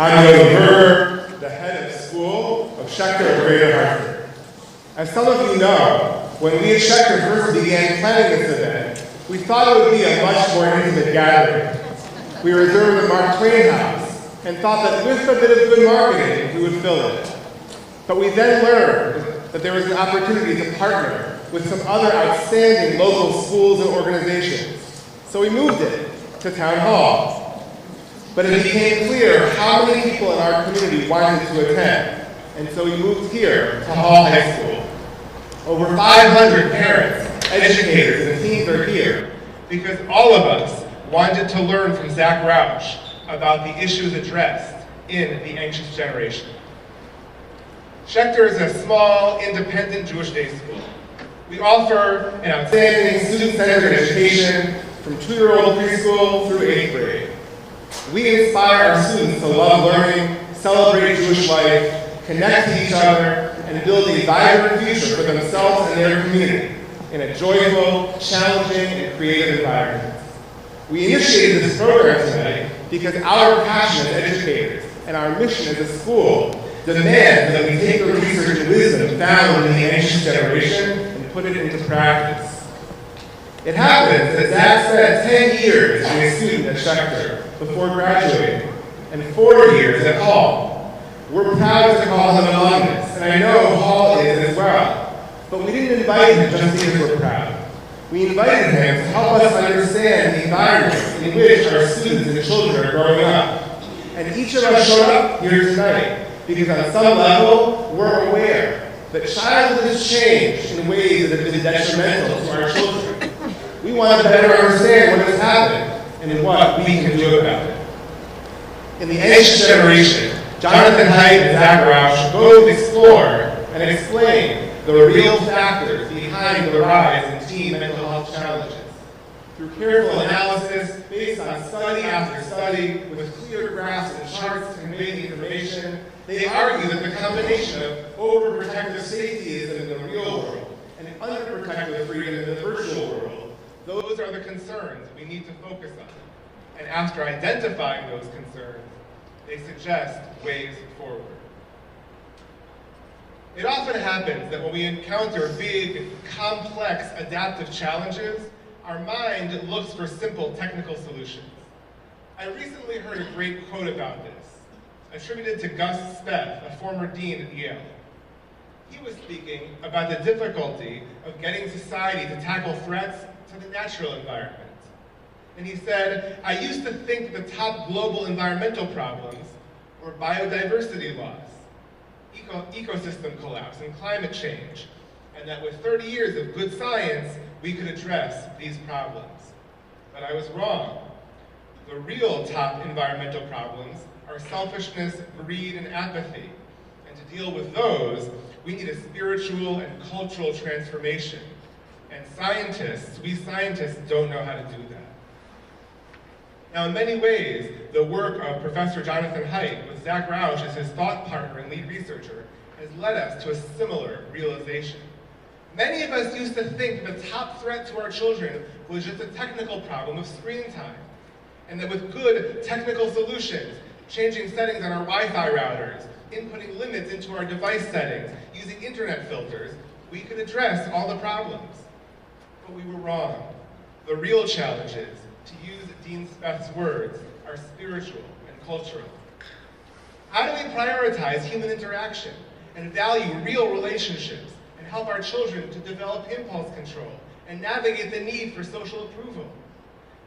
I'm Yogi Berger, the head of school of Schechter of Greater Hartford. As some of you know, when we at Schechter first began planning this event, we thought it would be a much more intimate gathering. We reserved the Mark Twain House and thought that with a bit of good marketing, we would fill it. But we then learned that there was an opportunity to partner with some other outstanding local schools and organizations. So we moved it to Town Hall. But it became clear how many people in our community wanted to attend, and so we moved here to Hall High School. Over 500 parents, educators, and teens are here because all of us wanted to learn from Zach Rausch about the issues addressed in The Anxious Generation. Schechter is a small, independent Jewish day school. We offer an outstanding student-centered education from 2-year-old preschool through 8th grade. We inspire our students to love learning, celebrate Jewish life, connect to each other, and build a vibrant future for themselves and their community in a joyful, challenging, and creative environment. We initiated this program tonight because our passion as educators and our mission as a school demands that we take the research and wisdom found in the Anxious Generation and put it into practice. It happens that Zach spent 10 years being a student at Schechter before graduating, and 4 years at Hall. We're proud to call him among us, and I know Hall is as well. But we didn't invite him just because we're proud. We invited him to help us understand the environment in which our students and children are growing up. And each of us showed up here tonight because on some level, we're aware that childhood has changed in ways that have been detrimental to our children. We want to better understand what has happened and what we can do about it. In The Anxious Generation, Jonathan Haidt and Zach Rausch both explore and explain the real factors behind the rise in teen mental health challenges. Through careful analysis, based on study after study, with clear graphs and charts to convey the information, they argue that the combination of overprotective safetyism in the real world and underprotective freedom in the virtual world, those are the concerns we need to focus on. And after identifying those concerns, they suggest ways forward. It often happens that when we encounter big, complex, adaptive challenges, our mind looks for simple technical solutions. I recently heard a great quote about this, attributed to Gus Speth, a former dean at Yale. He was speaking about the difficulty of getting society to tackle threats to the natural environment. And he said, I used to think the top global environmental problems were biodiversity loss, ecosystem collapse, and climate change, and that with 30 years of good science, we could address these problems. But I was wrong. The real top environmental problems are selfishness, greed, and apathy. And to deal with those, we need a spiritual and cultural transformation. And we scientists don't know how to do that. Now, in many ways, the work of Professor Jonathan Haidt with Zach Rausch as his thought partner and lead researcher has led us to a similar realization. Many of us used to think the top threat to our children was just a technical problem of screen time, and that with good technical solutions, changing settings on our Wi-Fi routers, inputting limits into our device settings, using internet filters, we could address all the problems. But we were wrong. The real challenges, to use Dean Speth's words, are spiritual and cultural. How do we prioritize human interaction and value real relationships and help our children to develop impulse control and navigate the need for social approval?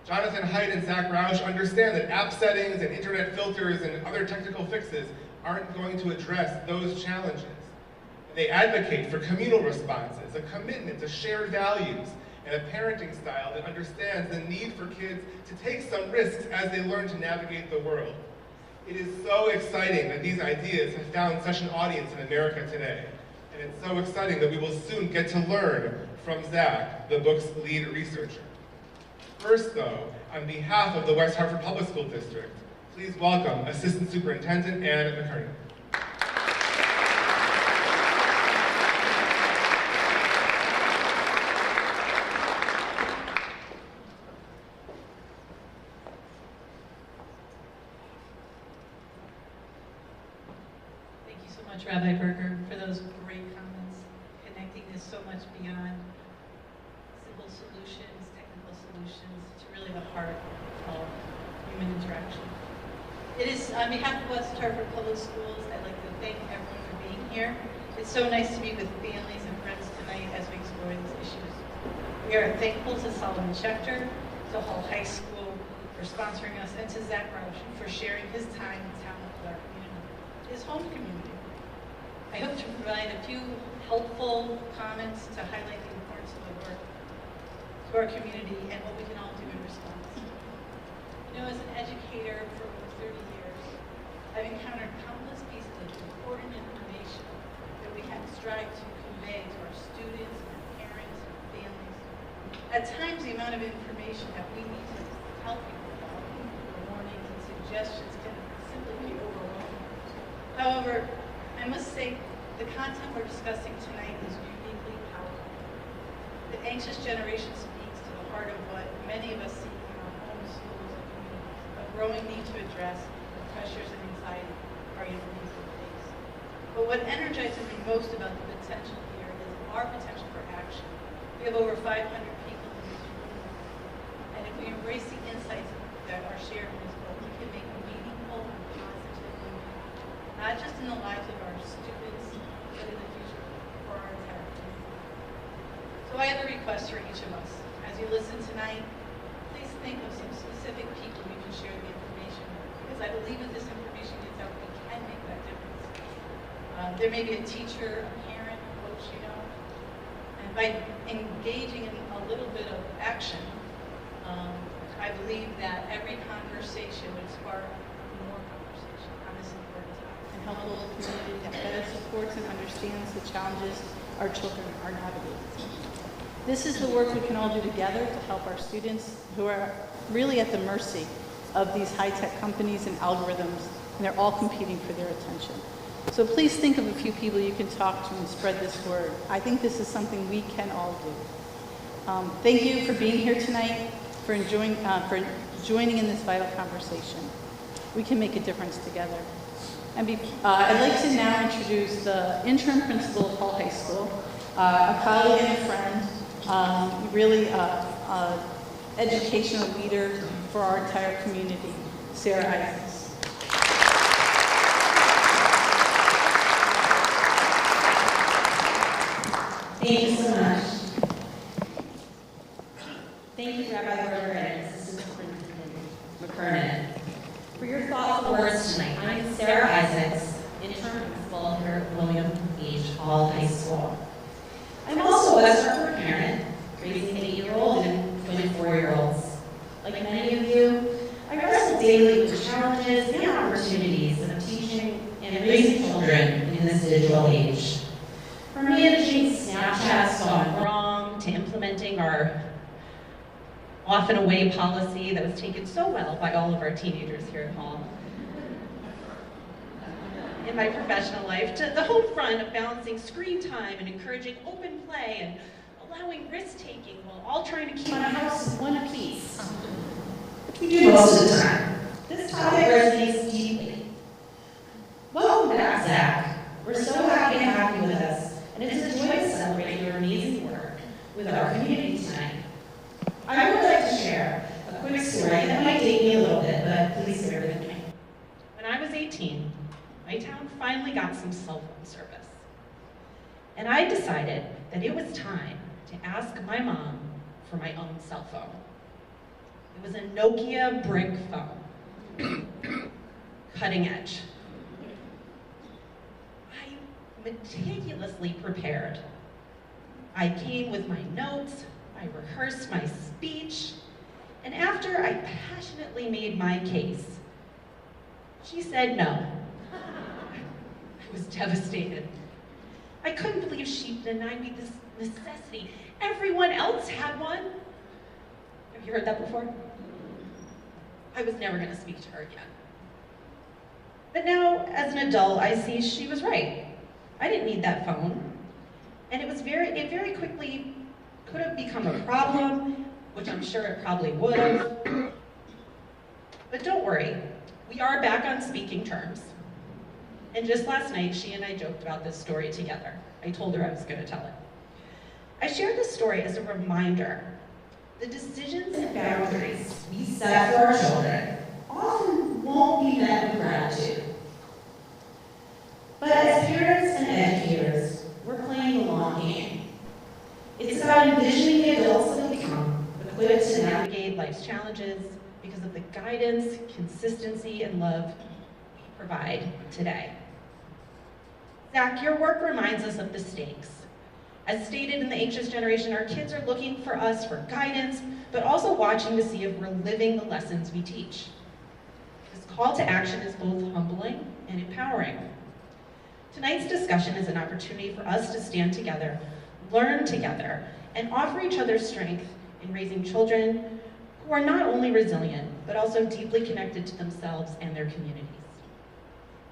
Jonathan Haidt and Zach Rausch understand that app settings and internet filters and other technical fixes aren't going to address those challenges. They advocate for communal responses, a commitment to shared values, and a parenting style that understands the need for kids to take some risks as they learn to navigate the world. It is so exciting that these ideas have found such an audience in America today. And it's so exciting that we will soon get to learn from Zach, the book's lead researcher. First, though, on behalf of the West Hartford Public School District, please welcome Assistant Superintendent Ann McKernan. so much, Rabbi Berger, for those great comments, connecting this so much beyond simple solutions, technical solutions, to really the heart of human interaction. It is, on behalf of West Hartford Public Schools, I'd like to thank everyone for being here. It's so nice to be with families and friends tonight as we explore these issues. We are thankful to Solomon Schechter, to Hull High School for sponsoring us, and to Zach Rausch for sharing his time and talent with our community, his home community. I hope to provide a few helpful comments to highlight the importance of the work to our community and what we can all do in response. You know, as an educator for over 30 years, I've encountered countless pieces of important information that we have strived to convey to our students, our parents, our families. At times, the amount of information that we need to tell people about, the warnings and suggestions, can simply be overwhelming. However, I must say, the content we're discussing tonight is uniquely powerful. The anxious generation speaks to the heart of what many of us see in our homes, schools, and communities, a growing need to address the pressures and anxiety our young people face. But what energizes me most about the potential here is our potential for action. We have over 500 people in this room, and if we embrace the insights that are shared in this book, we can make a meaningful and positive impact, not just in the lives of our students, but in the future for our entire community. So I have a request for each of us. As you listen tonight, please think of some specific people you can share the information with, because I believe if this information gets out, we can make that difference. There may be a teacher, a parent, a coach, you know, and by engaging in a little bit of action, I believe that every conversation would spark more conversation on this important topic And help build a community that better supports and understands the challenges our children are navigating. This is the work we can all do together to help our students who are really at the mercy of these high-tech companies and algorithms, and they're all competing for their attention. So please think of a few people you can talk to and spread this word. I think this is something we can all do. Thank you for being here tonight, for joining in this vital conversation. We can make a difference together. And I'd like to now introduce the interim principal of Hull High School, a colleague and a friend, really educational leader for our entire community, Sarah Isaacs. Thank you so much. Thank you, Rabbi Berger and Assistant Superintendent McKernan, for your thoughtful words tonight. I'm Sarah Isaacs, interim principal here at William H. Hall High School. I'm also a West Hartford parent, raising 8-year-old and 24-year-olds. Like many of you, I wrestle daily with the challenges and opportunities of teaching and raising children in this digital age. From managing Snapchats gone wrong to implementing our often away policy that was taken so well by all of our teenagers here at Hall. In my professional life, to the home front of balancing screen time and encouraging open play and allowing risk-taking while all trying to keep our house in one piece. Which we do most of the time. This topic resonates deeply. Welcome back, Zach. We're so happy to have you with us, and it's a joy to celebrate your amazing work with our community tonight. I would like to share a quick story that might date me a little bit, but please bear with me. When I was 18, my town finally got some cell phone service. And I decided that it was time to ask my mom for my own cell phone. It was a Nokia brick phone, cutting edge. I meticulously prepared. I came with my notes, I rehearsed my speech, and after I passionately made my case, she said no. I was devastated. I couldn't believe she denied me this necessity. Everyone else had one. Have you heard that before? I was never going to speak to her again. But now, as an adult, I see she was right. I didn't need that phone. And it very quickly could have become a problem, which I'm sure it probably would have. But don't worry, we are back on speaking terms. And just last night, she and I joked about this story together. I told her I was going to tell it. I shared this story as a reminder. The decisions and boundaries we set for our children often won't be met with gratitude. But as parents and educators, we're playing the long game. It's about envisioning the adults that we become, equipped to navigate life's challenges because of the guidance, consistency, and love we provide today. Zach, your work reminds us of the stakes. As stated in The Anxious Generation, our kids are looking for us for guidance, but also watching to see if we're living the lessons we teach. This call to action is both humbling and empowering. Tonight's discussion is an opportunity for us to stand together, learn together, and offer each other strength in raising children who are not only resilient, but also deeply connected to themselves and their communities.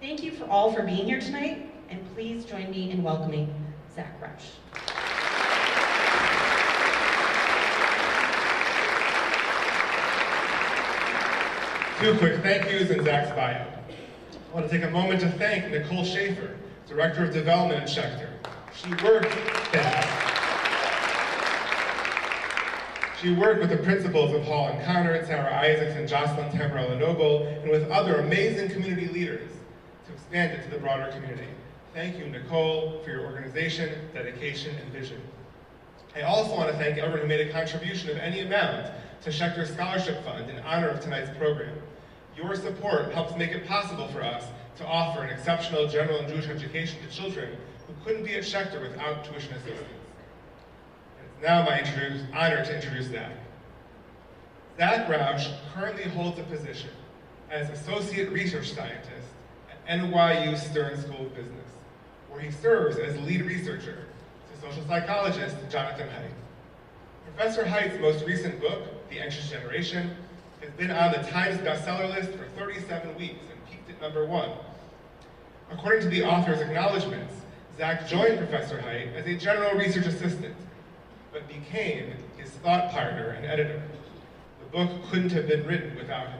Thank you all for being here tonight, and please join me in welcoming Zach Rausch. Two quick thank yous in Zach's bio. I want to take a moment to thank Nicole Schechter, Director of Development at Schechter. She worked with the principals of Hall and Connor, Sarah Isaacs, and Jocelyn Tamborella Noble, and with other amazing community leaders to expand it to the broader community. Thank you, Nicole, for your organization, dedication, and vision. I also want to thank everyone who made a contribution of any amount to Schechter's Scholarship Fund in honor of tonight's program. Your support helps make it possible for us to offer an exceptional general and Jewish education to children who couldn't be at Schechter without tuition assistance. It's now my honor to introduce Zach. Zach Rausch currently holds a position as Associate Research Scientist at NYU Stern School of Business, where he serves as lead researcher to social psychologist Jonathan Haidt. Professor Haidt's most recent book, The Anxious Generation, has been on the Times bestseller list for 37 weeks and peaked at #1. According to the author's acknowledgments, Zach joined Professor Haidt as a general research assistant, but became his thought partner and editor. The book couldn't have been written without him.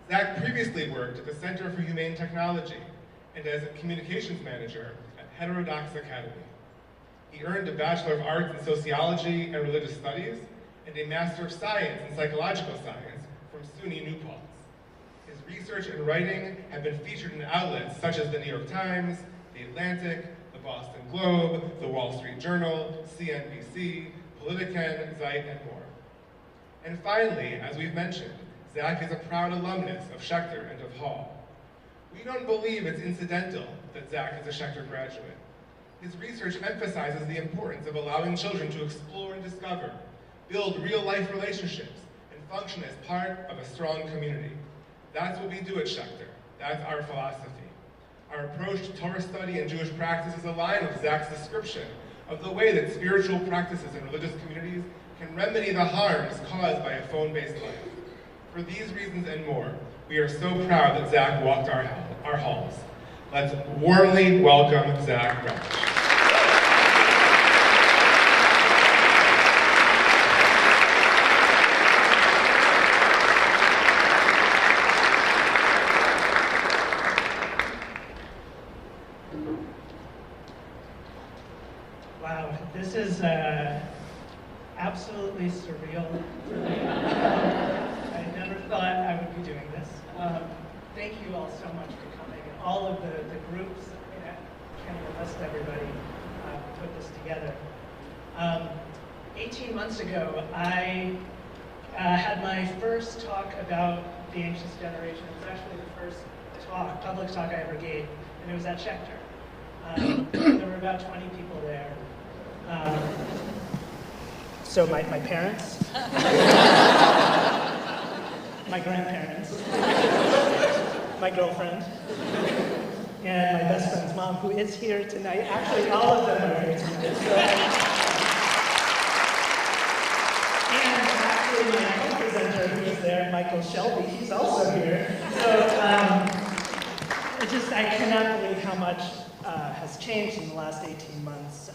Zach previously worked at the Center for Humane Technology and as a communications manager at Heterodox Academy. He earned a Bachelor of Arts in Sociology and Religious Studies and a Master of Science in Psychological Science from SUNY New Paltz. His research and writing have been featured in outlets such as the New York Times, the Atlantic, the Boston Globe, the Wall Street Journal, CNBC, Politiken, Zeit, and more. And finally, as we've mentioned, Zach is a proud alumnus of Schechter and of Hall. We don't believe it's incidental that Zach is a Schechter graduate. His research emphasizes the importance of allowing children to explore and discover, build real-life relationships, and function as part of a strong community. That's what we do at Schechter. That's our philosophy. Our approach to Torah study and Jewish practice is aligned with Zach's description of the way that spiritual practices in religious communities can remedy the harms caused by a phone-based life. For these reasons and more, we are so proud that Zach walked our halls. Let's warmly welcome Zach Rausch. Wow, this is absolutely surreal for me. I never thought I would be doing this. Thank you all so much for coming. All of the groups, I can't even list everybody, put this together. 18 months ago, I had my first talk about the Anxious Generation. It was actually the first public talk I ever gave, and it was at Schechter. There were about 20 people there. So my parents, my grandparents, my girlfriend, and my best friend's mom, who is here tonight. Actually, all of them are here tonight. So, and actually, my co-presenter who is there, Michael Shelby, he's also here. So I cannot believe how much has changed in the last 18 months.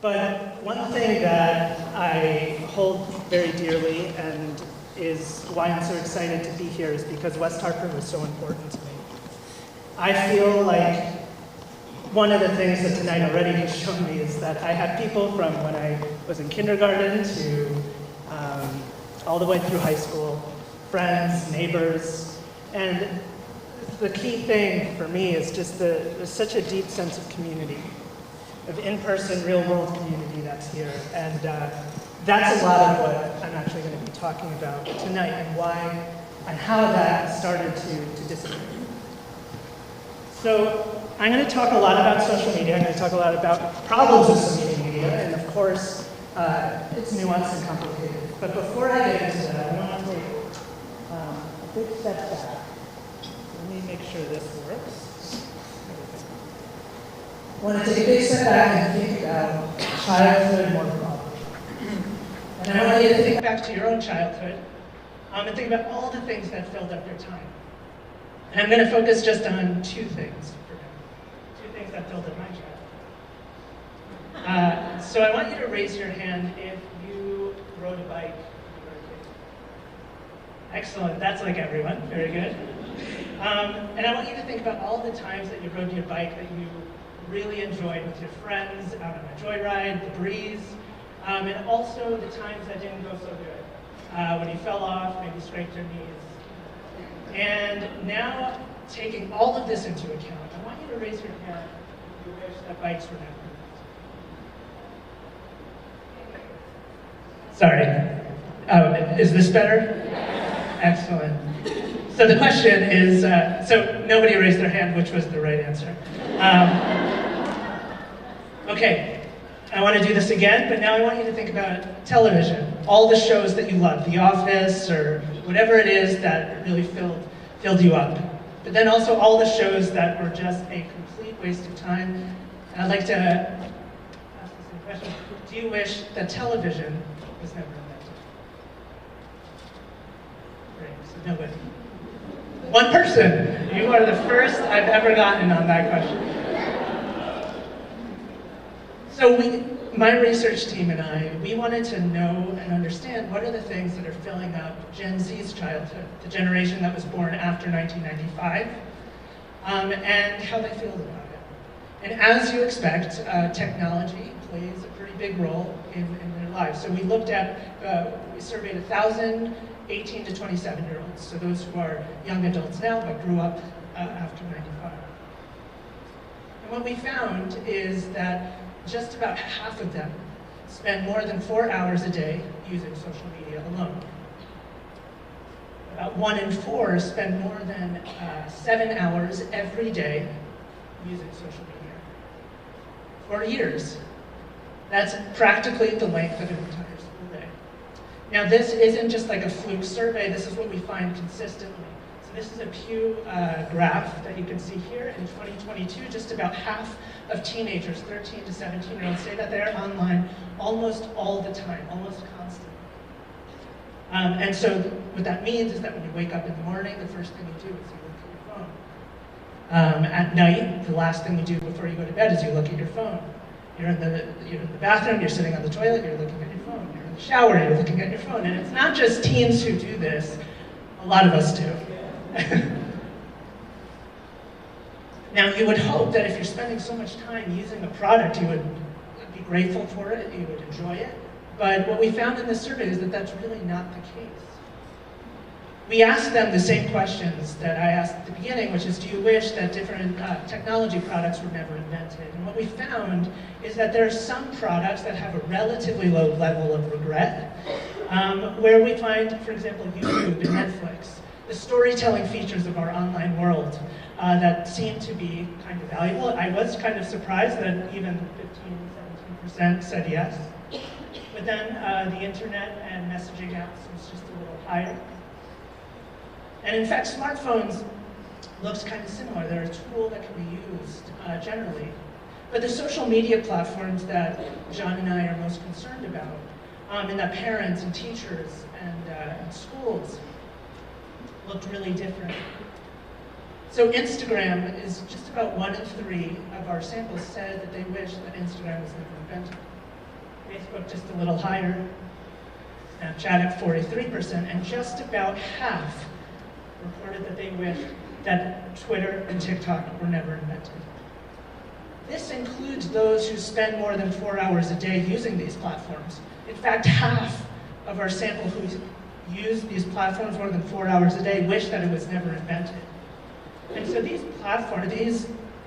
But one thing that I hold very dearly and is why I'm so excited to be here is because West Hartford was so important to me. I feel like one of the things that tonight already has shown me is that I had people from when I was in kindergarten to all the way through high school, friends, neighbors, and the key thing for me is just there's such a deep sense of community, of in-person, real-world community that's here, and that's a lot of what I'm actually going to be talking about tonight, and why and how that started to disappear. So I'm going to talk a lot about social media. I'm going to talk a lot about problems with social media, and of course, it's nuanced and complicated. But before I get into that, I want to take a big step back. Let me make sure this works. I want to take a big step back and think about childhood more broadly. And I want you to think back to your own childhood and think about all the things that filled up your time. And I'm going to focus just on two things for now. Two things that filled up my childhood. So I want you to raise your hand if you rode a bike when you were a kid. Excellent. That's like everyone. Very good. And I want you to think about all the times that you rode your bike that you really enjoyed with your friends, out on a joyride, the breeze, and also the times that didn't go so good. When you fell off, maybe scraped your knees. And now, taking all of this into account, I want you to raise your hand if you wish that bikes were never invented. Sorry. Oh, is this better? Excellent. So the question is, so nobody raised their hand, which was the right answer. Okay, I want to do this again, but now I want you to think about television. All the shows that you love, The Office, or whatever it is that really filled you up. But then also all the shows that were just a complete waste of time. And I'd like to ask the same question. Do you wish that television was never invented? Great, so nobody. One person. You are the first I've ever gotten on that question. So my research team and I, we wanted to know and understand what are the things that are filling up Gen Z's childhood, the generation that was born after 1995, and how they feel about it. And as you expect, technology plays a pretty big role in their lives. So we looked at, we surveyed 1,000 18 to 27-year-olds, so those who are young adults now but grew up after 95. And what we found is that just about half of them spend more than 4 hours a day using social media alone. About 1 in 4 spend more than 7 hours every day using social media. For years. That's practically the length of an entire school day. Now this isn't just like a fluke survey, this is what we find consistently. So this is a Pew graph that you can see here. In 2022, just about half of teenagers, 13 to 17-year-olds, say that they're online almost all the time, almost constantly. And so what that means is that when you wake up in the morning, the first thing you do is you look at your phone. At night, the last thing you do before you go to bed is you look at your phone. You're in the bathroom, you're sitting on the toilet, you're looking at your phone. You're in the shower, you're looking at your phone. And it's not just teens who do this, a lot of us do. Now, you would hope that if you're spending so much time using a product, you would be grateful for it, you would enjoy it. But what we found in this survey is that that's really not the case. We asked them the same questions that I asked at the beginning, which is, do you wish that different technology products were never invented? And what we found is that there are some products that have a relatively low level of regret, where we find, for example, YouTube and Netflix, the storytelling features of our online world that seem to be kind of valuable. I was kind of surprised that even 15, 17% said yes. But then the internet and messaging apps was just a little higher. And in fact, smartphones looks kind of similar. They're a tool that can be used generally. But the social media platforms that John and I are most concerned about, and that parents and teachers and schools looked really different. So Instagram is just about 1 in 3 of our samples said that they wish that Instagram was never invented. Facebook just a little higher, Snapchat at 43%, and just about half reported that they wished that Twitter and TikTok were never invented. This includes those who spend more than 4 hours a day using these platforms. In fact, half of our sample who use these platforms more than 4 hours a day wish that it was never invented. And so these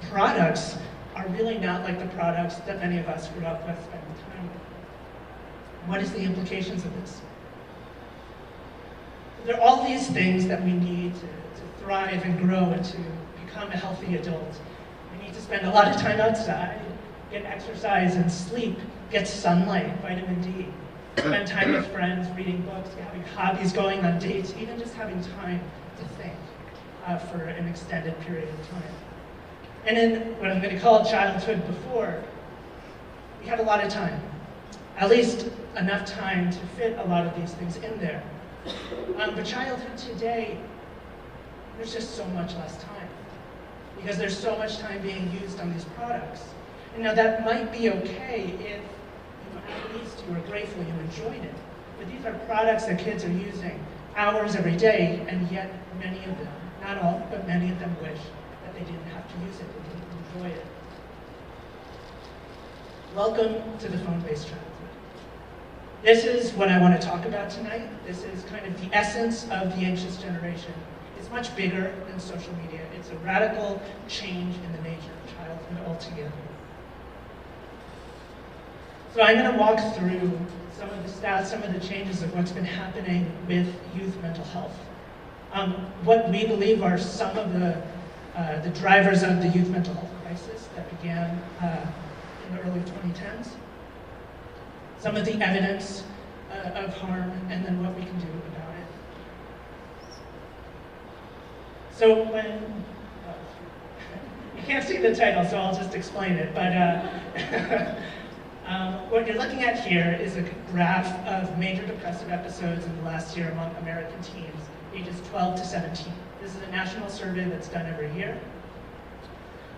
products are really not like the products that many of us grew up with spending time with. What is the implications of this? There are all these things that we need to thrive and grow and to become a healthy adult. We need to spend a lot of time outside, get exercise and sleep, get sunlight, vitamin D, spend time with friends, reading books, having hobbies, going on dates, even just having time to think for an extended period of time. And in what I'm going to call childhood before, we had a lot of time, at least enough time to fit a lot of these things in there. But childhood today, there's just so much less time because there's so much time being used on these products. And now that might be okay if at least you were grateful you enjoyed it. But these are products that kids are using hours every day, and yet many of them, not all, but many of them wish that they didn't have to use it, they didn't enjoy it. Welcome to the phone-based childhood. This is what I want to talk about tonight. This is kind of the essence of the anxious generation. It's much bigger than social media. It's a radical change in the nature of childhood altogether. So I'm going to walk through some of the stats, some of the changes of what's been happening with youth mental health. What we believe are some of the drivers of the youth mental health crisis that began in the early 2010s. Some of the evidence of harm, and then what we can do about it. So when, you can't see the title, so I'll just explain it, but what you're looking at here is a graph of major depressive episodes in the last year among American teens, ages 12 to 17. This is a national survey that's done every year.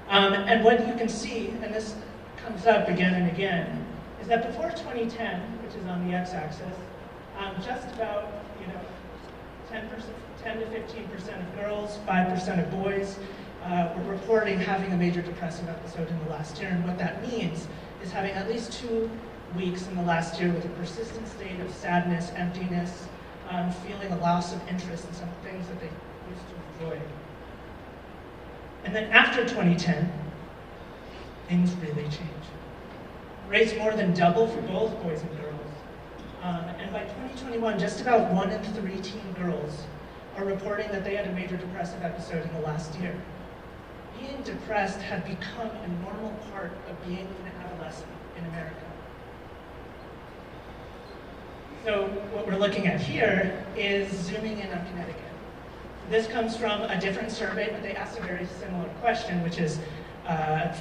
And what you can see, and this comes up again and again, is that before 2010, which is on the x-axis, just about 10 to 15% of girls, 5% of boys were reporting having a major depressive episode in the last year. And what that means is having at least 2 weeks in the last year with a persistent state of sadness, emptiness, feeling a loss of interest in some things that they used to enjoy. And then after 2010, things really changed. Rates more than double for both boys and girls. And by 2021, just about 1 in 3 teen girls are reporting that they had a major depressive episode in the last year. Being depressed had become a normal part of being an adolescent in America. So what we're looking at here is zooming in on Connecticut. This comes from a different survey, but they asked a very similar question, which is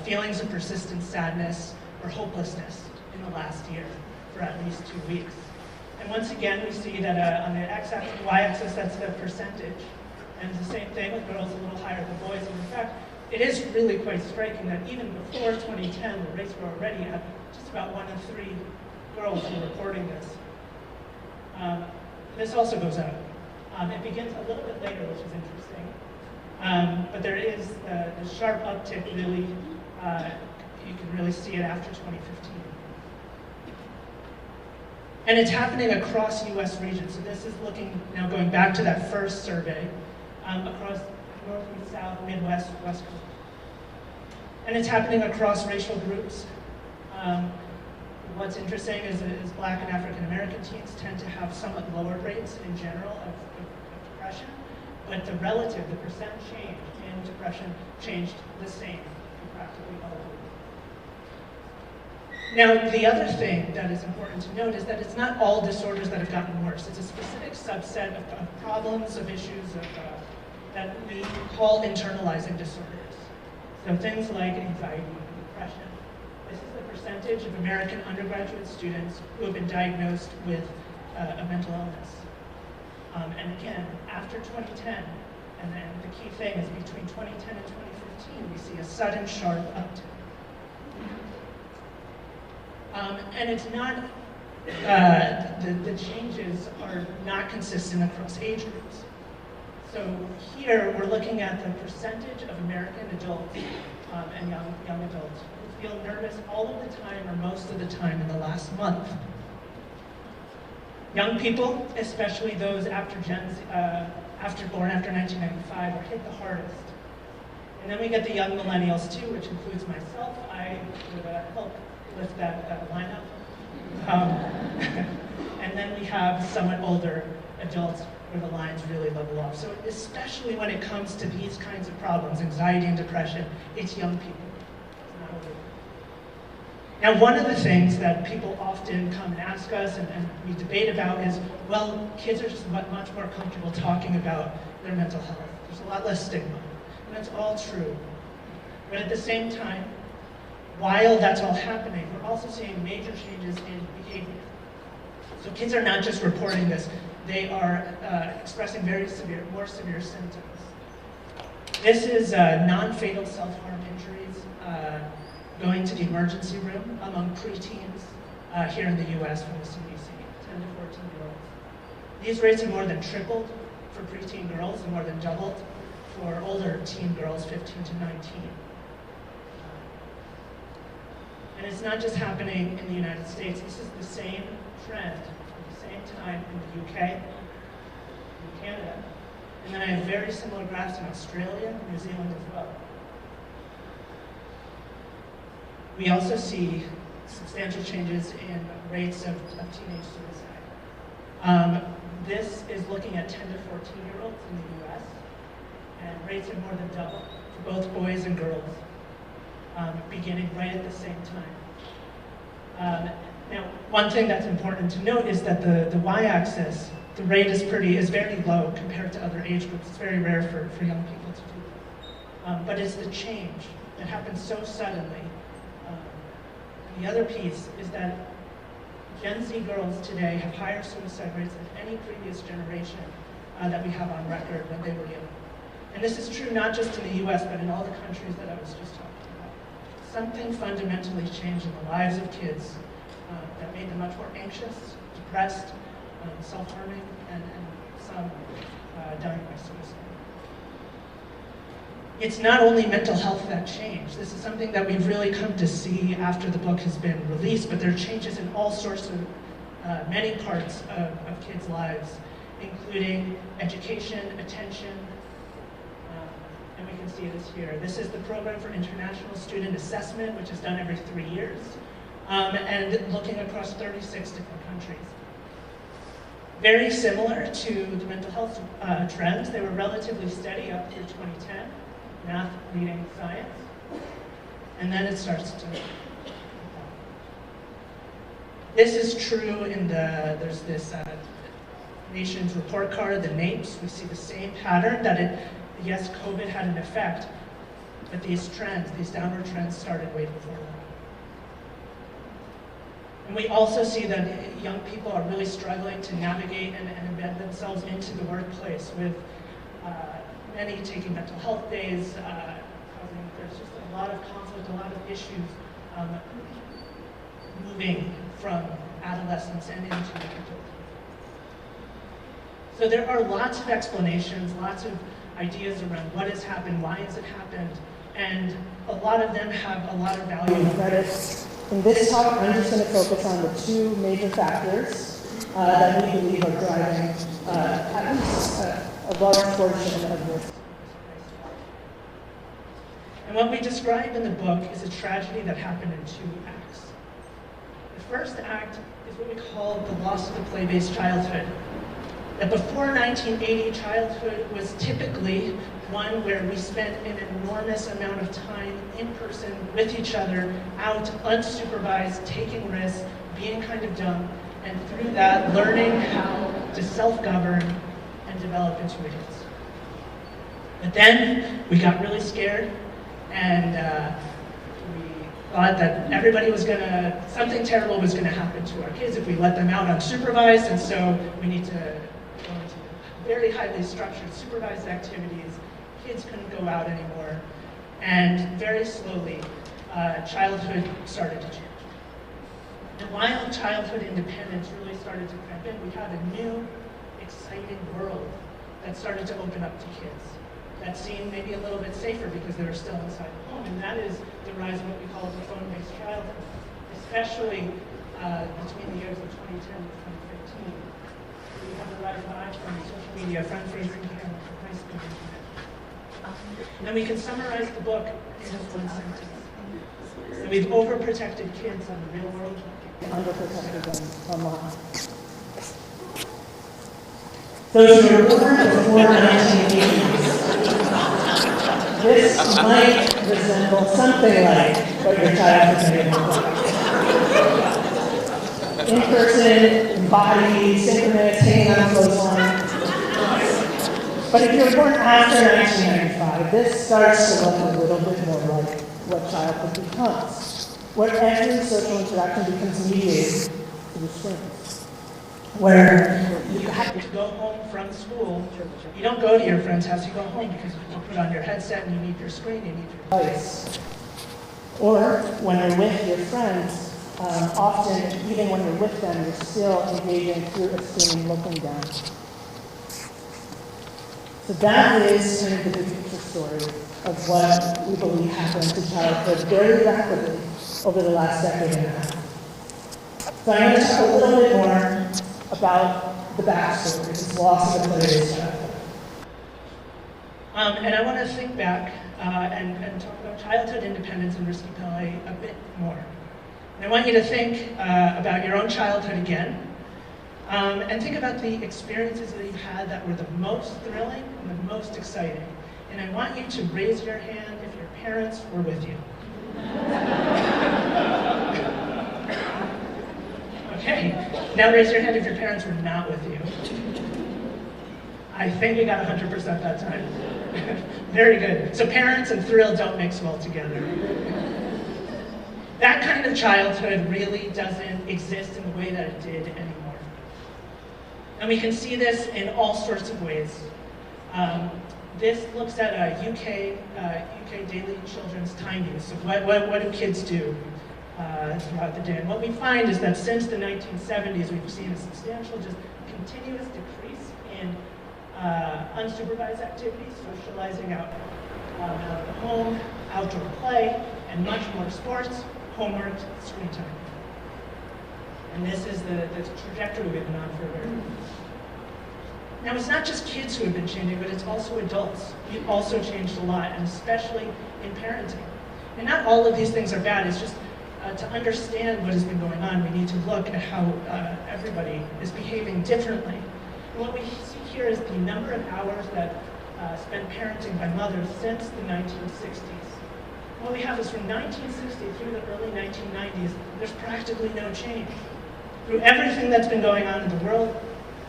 feelings of persistent sadness or hopelessness in the last year for at least 2 weeks. And once again, we see that on the x-axis, y-axis, that's the percentage. And it's the same thing with girls, a little higher than boys. And in fact, it is really quite striking that even before 2010, the rates were already at just about 1 in 3 girls who were reporting this. This also goes up. It begins a little bit later, which is interesting. But there is the sharp uptick really, you can really see it after 2015. And it's happening across US regions. So this is now going back to that first survey, across North and South, Midwest, West Coast. And it's happening across racial groups. What's interesting is Black and African American teens tend to have somewhat lower rates in general of depression, but the percent change in depression changed the same in practically all groups. Now, the other thing that is important to note is that it's not all disorders that have gotten worse. It's a specific subset of problems, of issues that we call internalizing disorders. So things like anxiety and depression. This is the percentage of American undergraduate students who have been diagnosed with a mental illness. And again, after 2010, and then the key thing is between 2010 and 2015, we see a sudden sharp uptick. And it's not, the changes are not consistent across age groups. So here we're looking at the percentage of American adults and young adults who feel nervous all of the time or most of the time in the last month. Young people, especially those after born after 1995, are hit the hardest. And then we get the young millennials too, which includes myself. I would help lift that line up. And then we have somewhat older adults where the lines really level off. So especially when it comes to these kinds of problems, anxiety and depression, it's young people. It's not older. Now, one of the things that people often come and ask us and we debate about is, well, kids are just much more comfortable talking about their mental health. There's a lot less stigma. And that's all true. But at the same time, while that's all happening, we're also seeing major changes in behavior. So kids are not just reporting this, they are expressing more severe symptoms. This is non-fatal self-harm injuries going to the emergency room among preteens here in the US from the CDC, 10 to 14-year-olds. These rates have more than tripled for preteen girls and more than doubled for older teen girls, 15 to 19. And it's not just happening in the United States, this is the same trend at the same time in the UK, in Canada, and then I have very similar graphs in Australia and New Zealand as well. We also see substantial changes in rates of teenage suicide. This is looking at 10 to 14-year-olds in the US, and rates have more than doubled for both boys and girls, beginning right at the same time. Now, one thing that's important to note is that the y-axis, the rate is very low compared to other age groups. It's very rare for young people to do that. But it's the change that happens so suddenly. And the other piece is that Gen Z girls today have higher suicide rates than any previous generation that we have on record when they were young. And this is true not just in the US, but in all the countries that I was just talking about. Something fundamentally changed in the lives of kids that made them much more anxious, depressed, self-harming, and some dying by suicide. It's not only mental health that changed. This is something that we've really come to see after the book has been released, but there are changes in all sorts of, many parts of kids' lives, including education, attention, and we can see this here. This is the Program for International Student Assessment, which is done every 3 years, and looking across 36 different countries. Very similar to the mental health trends, they were relatively steady up through 2010, math, reading, science, and then it starts to. This is true in there's this nation's report card, the NAEPS. We see the same pattern that yes, COVID had an effect, but these trends, these downward trends started way before that. And we also see that young people are really struggling to navigate and embed themselves into the workplace with many taking mental health days, there's just a lot of conflict, a lot of issues moving from adolescence and into adulthood. So there are lots of explanations, lots of ideas around what has happened, why has it happened, and a lot of them have a lot of value and credit. In this talk, I'm just going to focus on the two major factors that we believe are driving at least a large portion of this. And what we describe in the book is a tragedy that happened in 2 acts. The first act is what we call the loss of the play-based childhood. That before 1980, childhood was typically one where we spent an enormous amount of time in person with each other, out, unsupervised, taking risks, being kind of dumb, and through that, learning how to self-govern and develop intuitions. But then we got really scared, and we thought that something terrible was gonna happen to our kids if we let them out unsupervised, and so we need to go into very highly structured supervised activities. Kids couldn't go out anymore, and very slowly, childhood started to change. And while childhood independence really started to creep in, we had a new, exciting world that started to open up to kids, that seemed maybe a little bit safer because they were still inside the home, and that is the rise of what we call the phone-based childhood, especially between the years of 2010 and 2015. We have the rise of iPhone, social media, front-facing cameras, high school internet. And we can summarize the book in just one sentence. And we've overprotected kids on the real world. Underprotected them online. Those who were born before 1980s, this might resemble something like what your child is going to look like. In person, embodied, synchronous, hanging on a clothesline. But if you're born after 1995, this starts to look a little bit more like what childhood becomes, where every social interaction becomes mediated through screens. Where you have to go home from school. You don't go to your friend's house, you go home because you put on your headset and you need your screen, you need your device. Or when you're with your friends, often, even when you're with them, you're still engaging through a screen looking down. So that is kind of the big picture story of what we believe happened to childhood very rapidly over the last decade and a half. So I'm going to talk a little bit more about the backstory, this loss of the player's childhood. And I want to think back and talk about childhood independence and risky play a bit more. And I want you to think about your own childhood again, and think about the experiences that you've had that were the most thrilling and the most exciting. And I want you to raise your hand if your parents were with you. Okay, now raise your hand if your parents were not with you. I think we got 100% that time. Very good. So parents and thrill don't mix well together. That kind of childhood really doesn't exist in the way that it did anymore. And we can see this in all sorts of ways. This looks at UK daily children's time use. So what do kids do throughout the day? And what we find is that since the 1970s, we've seen a substantial, just continuous decrease in unsupervised activities, socializing out of the home, outdoor play, and much more sports, homework, screen time. And this is the trajectory we've been on for a very long time. Now, it's not just kids who have been changing, but it's also adults. We've also changed a lot, and especially in parenting. And not all of these things are bad. It's just to understand what has been going on, we need to look at how everybody is behaving differently. And what we see here is the number of hours that spent parenting by mothers since the 1960s. What we have is from 1960 through the early 1990s, there's practically no change. Through everything that's been going on in the world,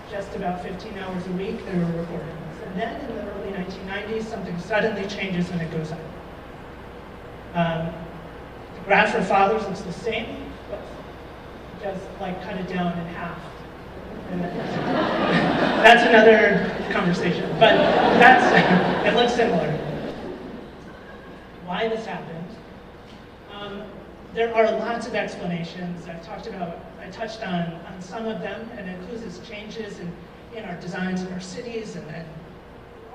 just about 15 hours a week, they were reporting this. And then in the early 1990s, something suddenly changes and it goes up. The graph for fathers looks the same, but just like cut it down in half. That's another conversation, but it looks similar. Why this happened? There are lots of explanations. I touched on some of them, and it includes changes in our designs of our cities and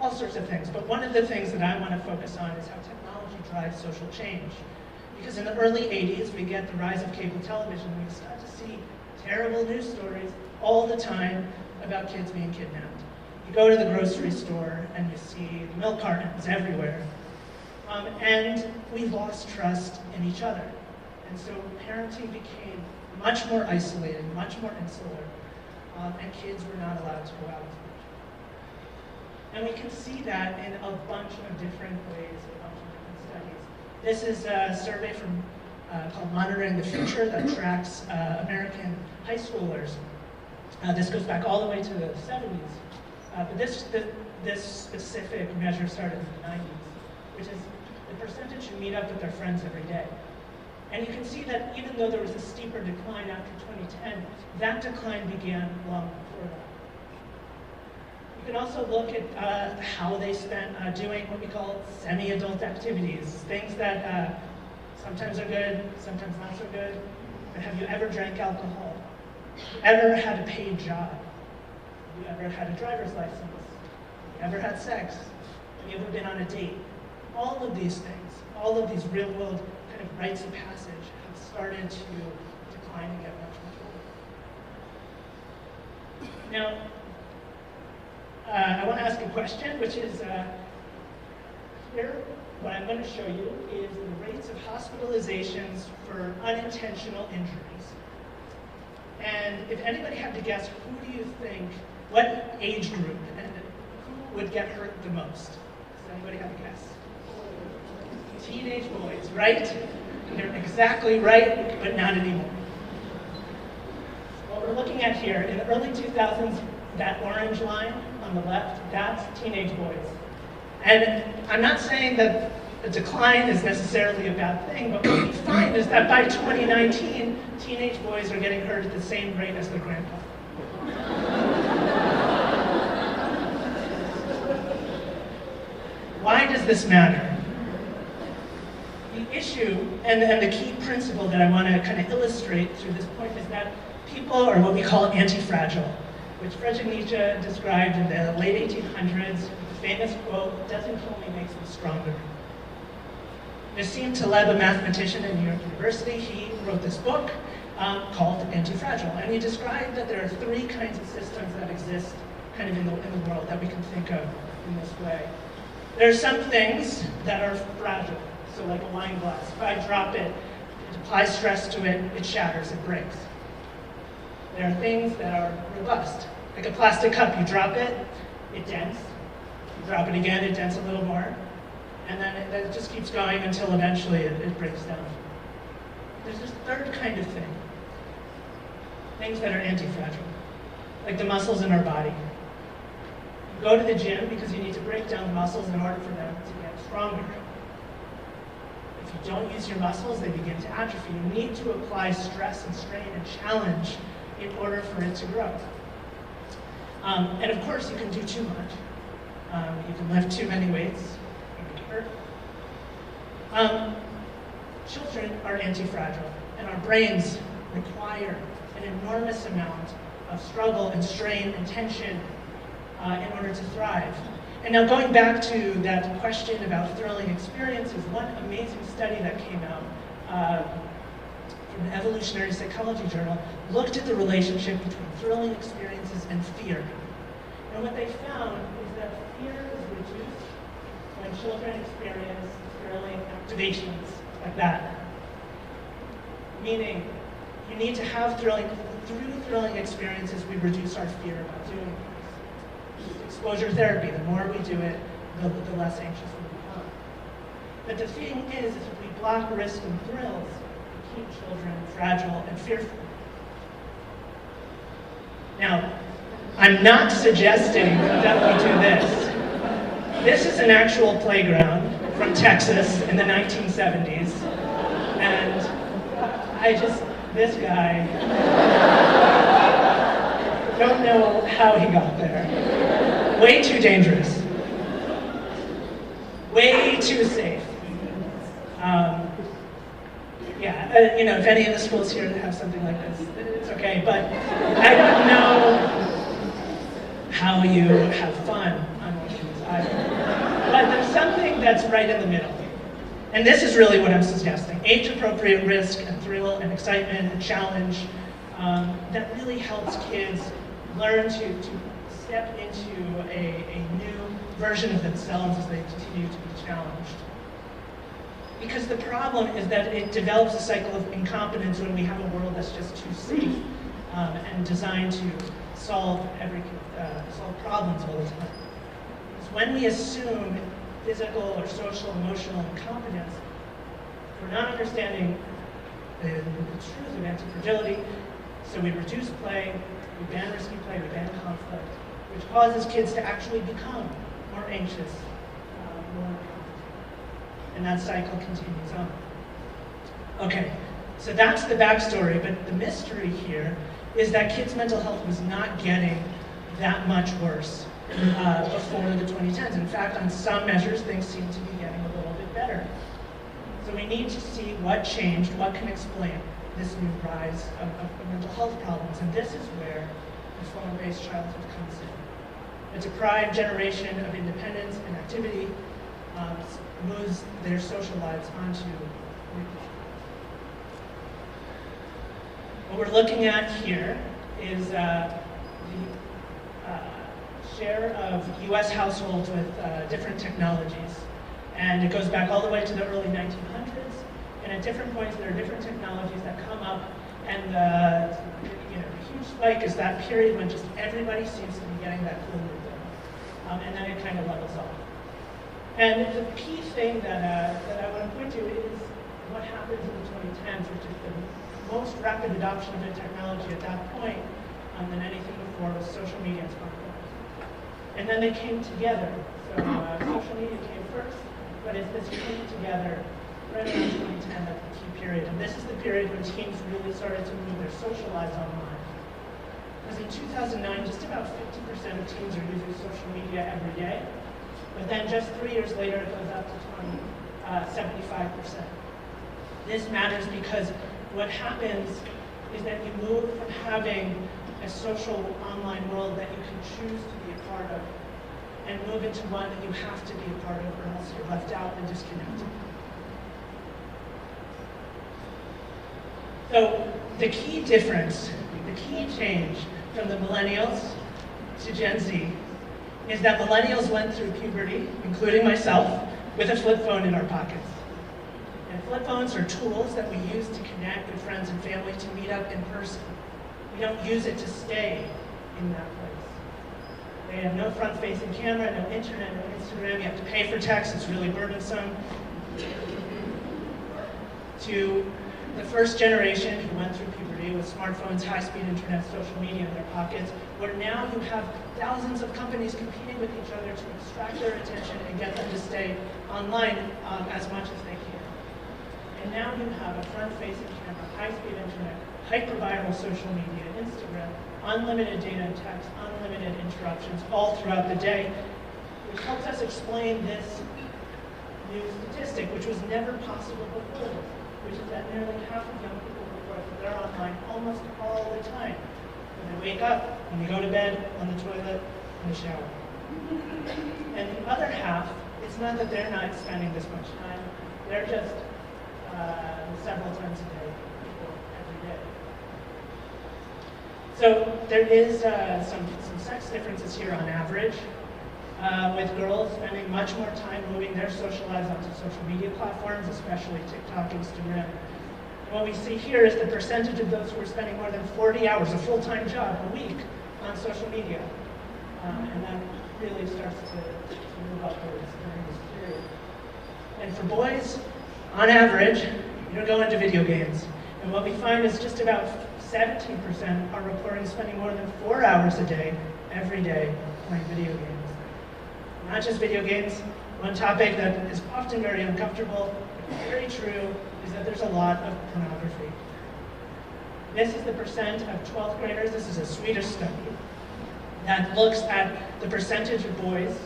all sorts of things. But one of the things that I want to focus on is how technology drives social change. Because in the early 80s, we get the rise of cable television, and we start to see terrible news stories all the time about kids being kidnapped. You go to the grocery store and you see milk cartons everywhere. And we lost trust in each other. And so parenting became much more isolated, much more insular, and kids were not allowed to go out as much. And we can see that in a bunch of different ways, a bunch of different studies. This is a survey from called Monitoring the Future that tracks American high schoolers. This goes back all the way to the 70s. But this specific measure started in the 90s, which is the percentage who meet up with their friends every day. And you can see that even though there was a steeper decline after 2010, that decline began long before that. You can also look at how they spent doing what we call semi-adult activities, things that sometimes are good, sometimes not so good. But have you ever drank alcohol? Ever had a paid job? Have you ever had a driver's license? ever had sex? Have you ever been on a date? All of these things, all of these real-world kind of rites of passage have started to decline and get much, much older. Now, I want to ask a question, which is, here, what I'm going to show you is the rates of hospitalizations for unintentional injuries. And if anybody had to guess, who do you think, what age group, and who would get hurt the most? Does anybody have a guess? Teenage boys, right? You're exactly right, but not anymore. What we're looking at here, in the early 2000s, that orange line on the left, that's teenage boys. And I'm not saying that a decline is necessarily a bad thing, but what we find is that by 2019, teenage boys are getting hurt at the same rate as their grandpa. Why does this matter? The issue, and the key principle that I want to kind of illustrate through this point is that people are what we call anti-fragile, which Friedrich Nietzsche described in the late 1800s with the famous quote, "Doesn't kill me, makes me stronger." Nassim Taleb, a mathematician at New York University, he wrote this book called Anti-Fragile, and he described that there are three kinds of systems that exist kind of in the world that we can think of in this way. There are some things that are fragile, so like a wine glass. If I drop it, apply stress to it, it shatters, it breaks. There are things that are robust, like a plastic cup. You drop it, it dents. You drop it again, it dents a little more. And then it just keeps going until eventually it breaks down. There's this third kind of thing. Things that are anti-fragile, like the muscles in our body. You go to the gym because you need to break down the muscles in order for them to get stronger. If you don't use your muscles, they begin to atrophy. You need to apply stress and strain and challenge in order for it to grow. And of course, you can do too much. You can lift too many weights. You can hurt. Children are anti-fragile, and our brains require an enormous amount of struggle and strain and tension in order to thrive. And now going back to that question about thrilling experiences, one amazing study that came out from the Evolutionary Psychology Journal looked at the relationship between thrilling experiences and fear. And what they found is that fear is reduced when children experience thrilling activations like that. Meaning, you need to have through thrilling experiences, we reduce our fear about doing things. Exposure therapy, the more we do it, the less anxious we become. But the thing is, if we block risk and thrills, we keep children fragile and fearful. Now, I'm not suggesting that we do this. This is an actual playground from Texas in the 1970s, and this guy, don't know how he got there. Way too dangerous. Way too safe. If any of the schools here have something like this, it's okay, but I don't know how you have fun on these either. But there's something that's right in the middle. And this is really what I'm suggesting. Age-appropriate risk and thrill and excitement and challenge that really helps kids learn to step into a new version of themselves as they continue to be challenged. Because the problem is that it develops a cycle of incompetence when we have a world that's just too safe and designed to solve problems all the time. It's when we assume physical or social, emotional incompetence, we're not understanding the truth of anti-fragility, so we reduce play, we ban risky play, we ban conflict, which causes kids to actually become more anxious, more incompetent. And that cycle continues on. Okay, so that's the backstory, but the mystery here is that kids' mental health was not getting that much worse before the 2010s. In fact, on some measures, things seem to be getting a little bit better. So we need to see what changed, what can explain this new rise of mental health problems. And this is where informed-based childhood comes in. A deprived generation of independence and activity moves their social lives onto replay. What we're looking at here is the share of US households with different technologies. And it goes back all the way to the early 1900s. And at different points, there are different technologies that come up. And the huge spike is that period when just everybody seems to be getting that cool new thing. And then it kind of levels off. And the key thing that I want to point to is what happens in the 2010s, which is the most rapid adoption of the technology at that point than anything before was social media and smartphones. And then they came together. So social media came first, but it's this came together right around 2010, that's the key period. And this is the period when teens really started to move their social lives online. Because in 2009, just about 50% of teens are using social media every day. But then just 3 years later, it goes up to 75%. This matters because what happens is that you move from having a social online world that you can choose to be a part of and move into one that you have to be a part of or else you're left out and disconnected. So the key difference, the key change from the millennials to Gen Z is that millennials went through puberty, including myself, with a flip phone in our pockets. And flip phones are tools that we use to connect with friends and family, to meet up in person. We don't use it to stay in that place. They have no front-facing camera, no internet, no Instagram. You have to pay for text. It's really burdensome. To the first generation who went through puberty with smartphones, high-speed internet, social media in their pockets, where now you have thousands of companies competing with each other to extract their attention and get them to stay online as much as they can. And now you have a front-facing camera, high-speed internet, hyper-viral social media, Instagram, unlimited data and text, unlimited interruptions all throughout the day, which helps us explain this new statistic, which was never possible before this, which is that nearly half of young people report that they're online almost all the time. When they wake up, when they go to bed, on the toilet, in the shower. And the other half, it's not that they're not spending this much time, they're just several times a day, every day. So there is some sex differences here on average, with girls spending much more time moving their social lives onto social media platforms, especially TikTok, Instagram. And what we see here is the percentage of those who are spending more than 40 hours, a full-time job, a week on social media. And that really starts to move upwards during this period. And for boys, on average, you don't go into video games. And what we find is just about 17% are reporting spending more than 4 hours a day, every day, playing video games. Not just video games. One topic that is often very uncomfortable, but very true, is that there's a lot of pornography. This is the percent of 12th graders. This is a Swedish study that looks at the percentage of boys,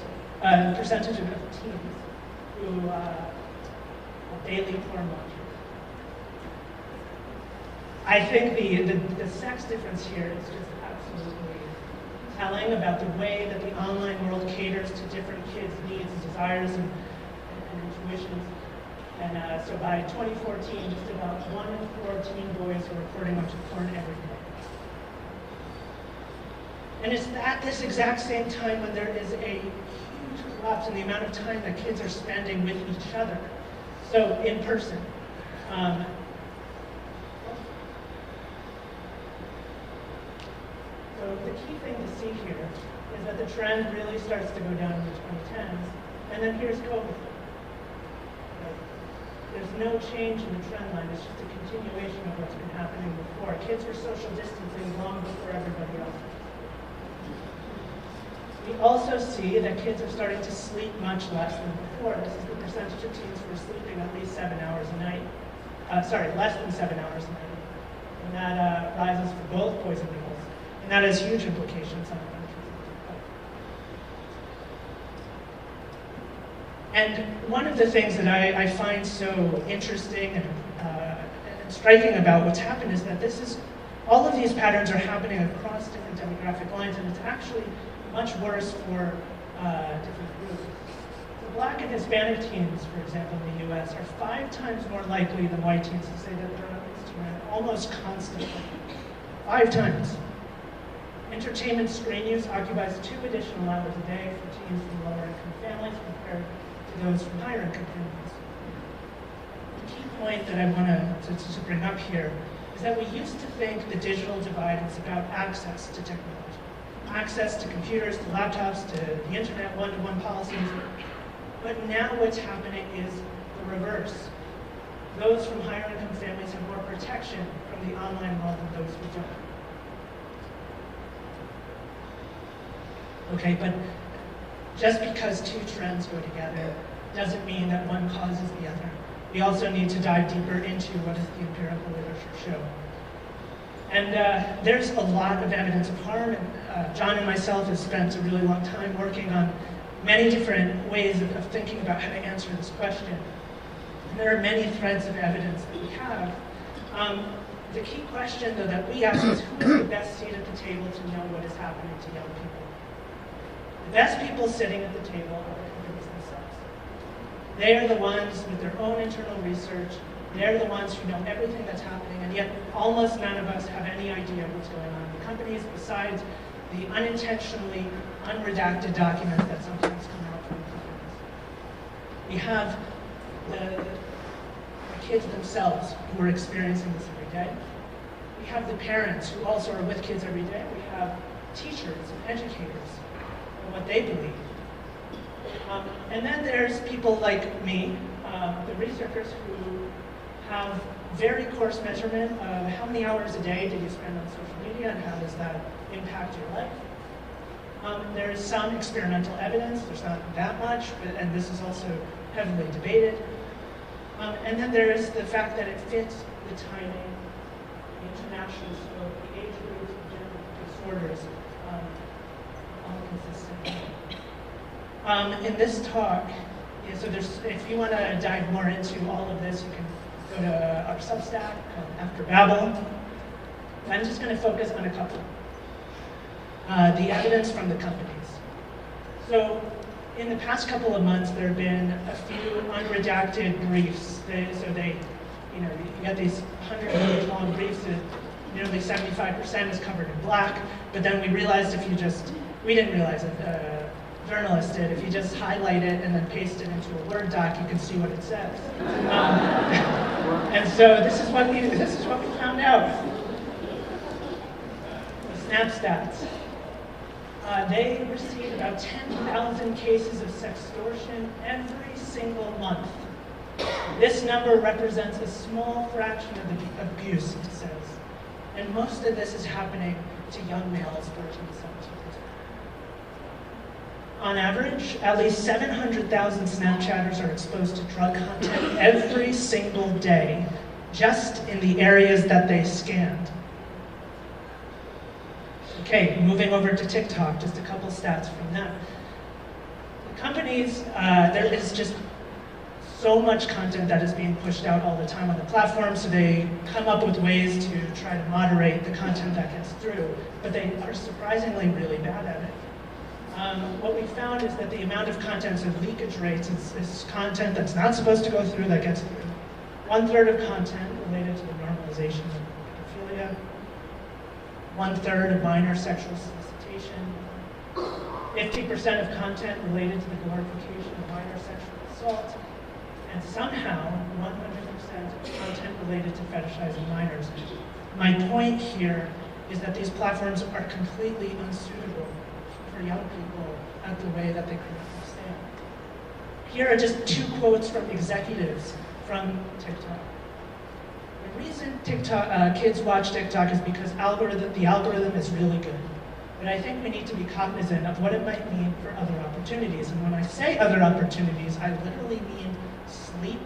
percentage of teens who are daily porn watchers. I think the sex difference here is just absolutely telling about the way that the online world caters to different kids' needs and desires and intuitions. And so by 2014, just about 1 in 4 teen boys are reporting watching porn every day. And it's at this exact same time when there is a huge collapse in the amount of time that kids are spending with each other. So in person. So the key thing to see here is that the trend really starts to go down in the 2010s, and then here's COVID. Right? There's no change in the trend line, it's just a continuation of what's been happening before. Kids were social distancing long before everybody else. We also see that kids are starting to sleep much less than before. This is the percentage of teens who are sleeping at least 7 hours a night. Less than 7 hours a night. And that rises for both boys and girls. And that has huge implications on our country. And one of the things that I find so interesting and striking about what's happened is that all of these patterns are happening across different demographic lines, and it's actually much worse for different groups. So Black and Hispanic teens, for example, in the US, are 5 times more likely than white teens to say that they're on Instagram almost constantly. 5 times. Entertainment screen use occupies 2 additional hours a day for teens from lower income families compared to those from higher income families. The key point that I want to bring up here is that we used to think the digital divide was about access to technology. Access to computers, to laptops, to the internet, one-to-one policies. But now what's happening is the reverse. Those from higher income families have more protection from the online world than those who don't. Okay, but just because 2 trends go together doesn't mean that one causes the other. We also need to dive deeper into what does the empirical literature show. And there's a lot of evidence of harm, and John and myself have spent a really long time working on many different ways of thinking about how to answer this question. And there are many threads of evidence that we have. The key question, though, that we ask is who is the best seat at the table to know what is happening to young people? The best people sitting at the table are the companies themselves. They are the ones with their own internal research. They're the ones who know everything that's happening, and yet almost none of us have any idea what's going on in the companies besides the unintentionally unredacted documents that sometimes come out from the companies. We have the kids themselves who are experiencing this every day. We have the parents who also are with kids every day. We have teachers and educators and what they believe. And then there's people like me, the researchers who have very coarse measurement of how many hours a day do you spend on social media and how does that impact your life. There's some experimental evidence, there's not that much, and this is also heavily debated. And then there's the fact that it fits the timing, the international scope, the age groups, the gender disorders, all consistent. In this talk, so if you want to dive more into all of this, you can go to our Substack called After Babel. I'm just going to focus on a couple. The evidence from the companies. So in the past couple of months, there have been a few unredacted briefs. You got these 100-page long briefs that nearly 75% is covered in black, but then we realized we didn't realize it, journalists did, if you just highlight it and then paste it into a Word doc, you can see what it says. And so this is what we found out. The SNAP stats. They receive about 10,000 cases of sextortion every single month. This number represents a small fraction of the abuse, it says. And most of this is happening to young males, 13 to 17. On average, at least 700,000 Snapchatters are exposed to drug content every single day, just in the areas that they scanned. Okay, moving over to TikTok, just a couple stats from them. The companies, there is just so much content that is being pushed out all the time on the platform, so they come up with ways to try to moderate the content that gets through, but they are surprisingly really bad at it. What we found is that the amount of content, so leakage rates, is content that's not supposed to go through that gets through. 1/3 of content related to the normalization of pedophilia, 1/3 of minor sexual solicitation, 50% of content related to the glorification of minor sexual assault, and somehow 100% of content related to fetishizing minors. My point here is that these platforms are completely unsuitable for young people at the way that they currently stand. Here are just 2 quotes from executives from TikTok. The reason kids watch TikTok is because the algorithm is really good. But I think we need to be cognizant of what it might mean for other opportunities. And when I say other opportunities, I literally mean sleep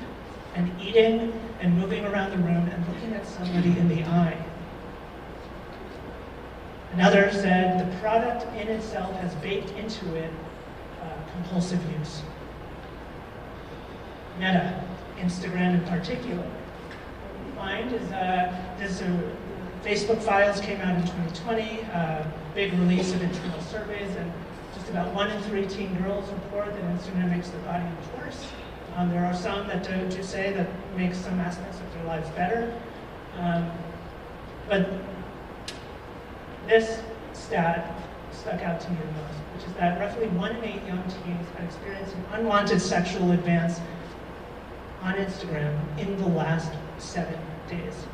and eating and moving around the room and looking at somebody in the eye. Another said, the product in itself has baked into it compulsive use. Meta, Instagram in particular. What we find is Facebook files came out in 2020, big release of internal surveys, and Just about 1 in 3 teen girls report that Instagram makes their body image worse. There are some that do say that makes some aspects of their lives better. But this stat stuck out to me the most, which is that roughly 1 in 8 young teens are experiencing unwanted sexual advance on Instagram in the last 7 days.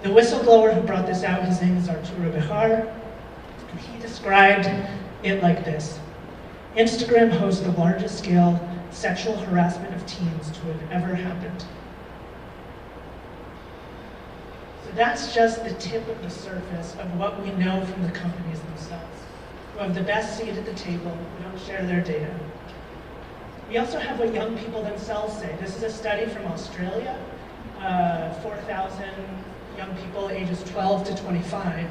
The whistleblower who brought this out, his name is Arturo Bejar, and he described it like this. Instagram hosts the largest scale sexual harassment of teens to have ever happened. So that's just the tip of the surface of what we know from the companies themselves, who have the best seat at the table, who don't share their data. We also have what young people themselves say. This is a study from Australia, 4,000 young people ages 12 to 25.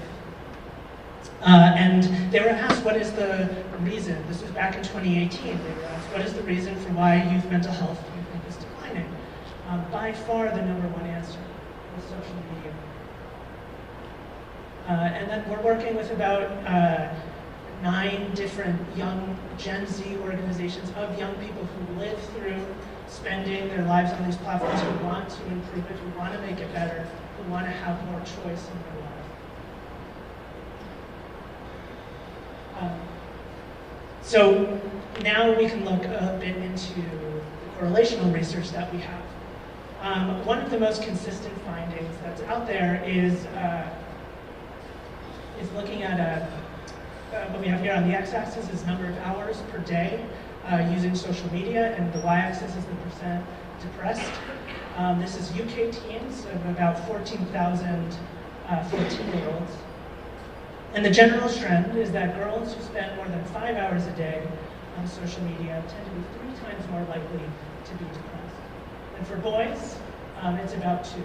And they were asked, what is the reason? This was back in 2018. They were asked, what is the reason for why youth mental health do you think is declining? By far, the #1 answer was social media. And then we're working with about 9 different young Gen Z organizations of young people who live through spending their lives on these platforms, who want to improve it, who want to make it better, who want to have more choice in their life. So now we can look a bit into the correlational research that we have. One of the most consistent findings that's out there is looking at what we have here on the x-axis is number of hours per day using social media, and the y-axis is the percent depressed. This is UK teens of about 14,000 14-year-olds. And the general trend is that girls who spend more than 5 hours a day on social media tend to be 3 times more likely to be depressed. And for boys, it's about 2.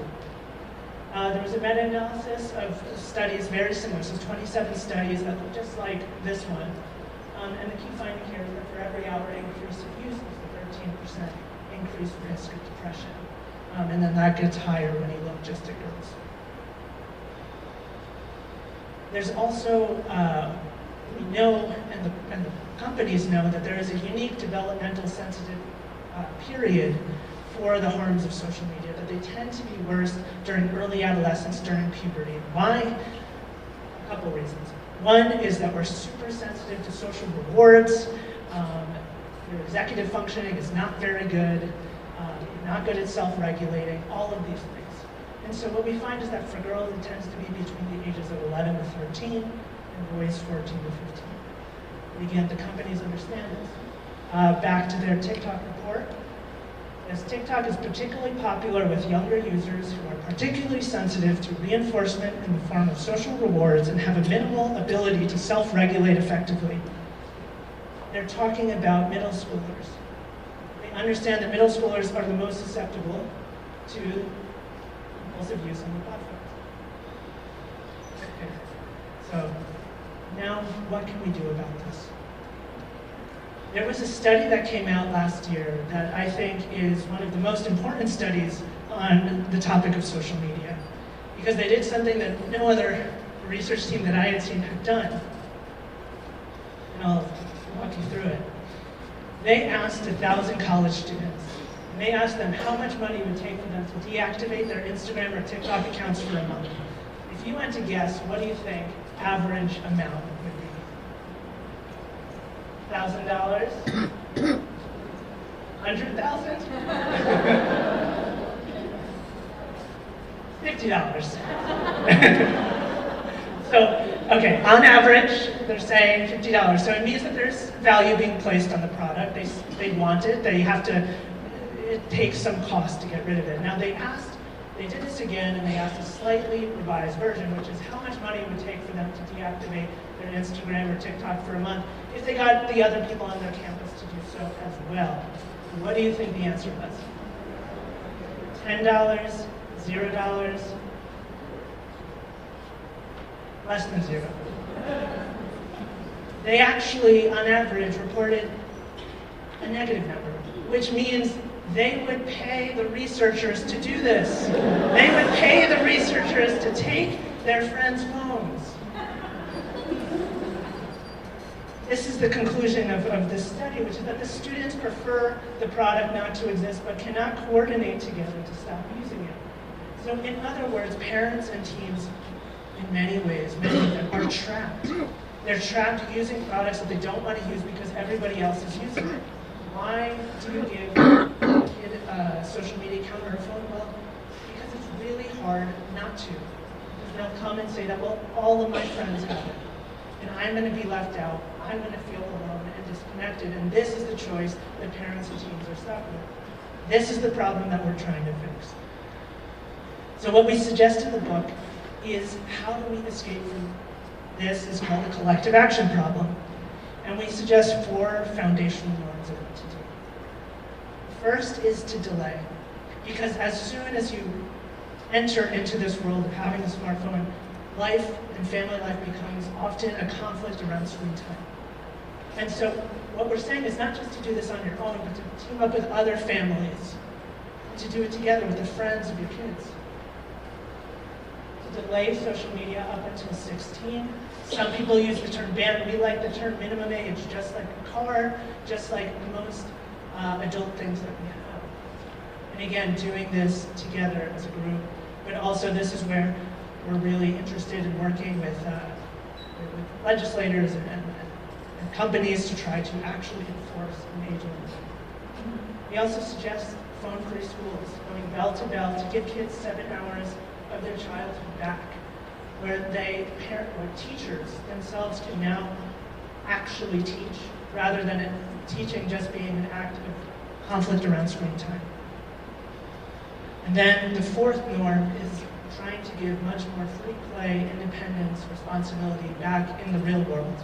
There was a meta-analysis of studies very similar, so 27 studies that look just like this one. And the key finding here is that for every hour increase of use, there's a 13% increased risk of depression. And then that gets higher when you look just at girls. There's also, we know, and the companies know, that there is a unique developmental sensitive period for the harms of social media, that they tend to be worse during early adolescence, during puberty. Why? A couple reasons. One is that we're super sensitive to social rewards. Your executive functioning is not very good. You're not good at self-regulating, all of these things. And so what we find is that for girls, it tends to be between the ages of 11 to 13, and boys 14 to 15. And again, the companies understand this. Back to their TikTok report. As TikTok is particularly popular with younger users who are particularly sensitive to reinforcement in the form of social rewards and have a minimal ability to self-regulate effectively. They're talking about middle schoolers. They understand that middle schoolers are the most susceptible to impulsive use on the platform. Okay. So now what can we do about this? There was a study that came out last year that I think is one of the most important studies on the topic of social media, because they did something that no other research team that I had seen had done. And I'll walk you through it. They asked 1,000 college students, and they asked them how much money it would take for them to deactivate their Instagram or TikTok accounts for a month. If you went to guess, what do you think average amount would be? $1,000? 100,000? $50. So, okay, on average, they're saying $50. So it means that there's value being placed on the product. They want it. They have to, it takes some cost to get rid of it. Now they did this again, and they asked a slightly revised version, which is how much money it would take for them to deactivate their Instagram or TikTok for a month if they got the other people on their campus to do so as well. What do you think the answer was? $10? $0? Less than 0. They actually, on average, reported a negative number, which means they would pay the researchers to do this. They would pay the researchers to take their friends' phones. this is the conclusion of this study, which is that the students prefer the product not to exist, but cannot coordinate together to stop using it. So in other words, parents and teens, in many ways, many of them are trapped. They're trapped using products that they don't want to use because everybody else is using it. Why do you give a kid a social media account or a phone? Well, because it's really hard not to. Because they'll come and say that, well, all of my friends have it, and I'm going to be left out. I'm going to feel alone and disconnected, and this is the choice that parents and teens are stuck with. This is the problem that we're trying to fix. So what we suggest in the book is how do we escape from this is called the collective action problem. And we suggest 4 foundational norms of what to do. First is to delay. Because as soon as you enter into this world of having a smartphone, life and family life becomes often a conflict around screen time. And so what we're saying is not just to do this on your own, but to team up with other families, and to do it together with the friends of your kids. To delay social media up until 16. Some people use the term ban. We like the term minimum age, just like a car, just like most adult things that we have. And again, doing this together as a group. But also this is where we're really interested in working with legislators and companies to try to actually enforce an age limit. We also suggest phone-free schools, going bell to bell to give kids 7 hours of their childhood back, where teachers themselves can now actually teach, rather than teaching just being an act of conflict around screen time. And then the 4th norm is trying to give much more free play, independence, responsibility back in the real world.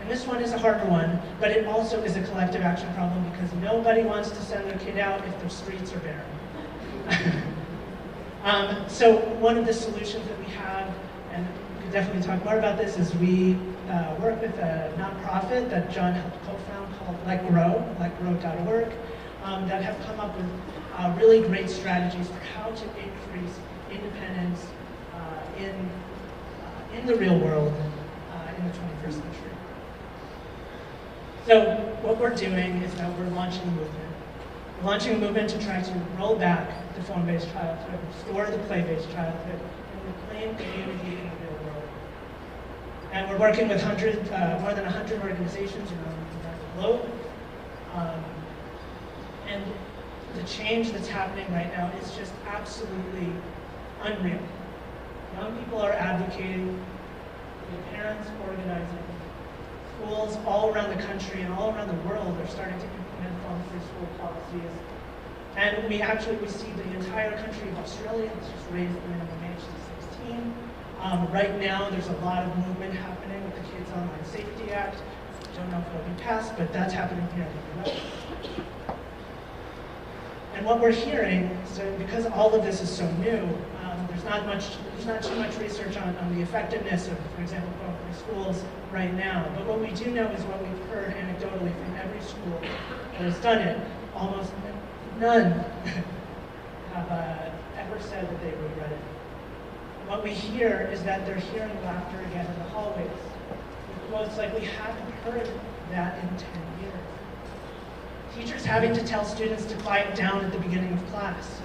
And this one is a harder one, but it also is a collective action problem because nobody wants to send their kid out if the streets are barren. So one of the solutions that we have, and we could definitely talk more about this, is we work with a nonprofit that John helped co-found called LetGrow.org, that have come up with really great strategies for how to increase independence in the real world in the 21st century. So what we're doing is that we're launching a movement. We're launching a movement to try to roll back the phone-based childhood, restore the play-based childhood, and reclaim community in the real world. And we're working with more than 100 organizations around the globe. And the change that's happening right now is just absolutely unreal. Young people are advocating, parents organizing, schools all around the country and all around the world are starting to implement phone-free school policies. And we see the entire country of Australia has just raised the minimum age to 16. Right now, there's a lot of movement happening with the Kids Online Safety Act. Don't know if it'll be passed, but that's happening here in the US. And what we're hearing, so because all of this is so new, there's not too much research on the effectiveness of, for example, phone-free schools right now. But what we do know is what we've heard anecdotally from every school that has done it. Almost none have ever said that they regret it. What we hear is that they're hearing laughter again in the hallways. Well, it's like we haven't heard that in 10 years. Teachers having to tell students to quiet down at the beginning of class.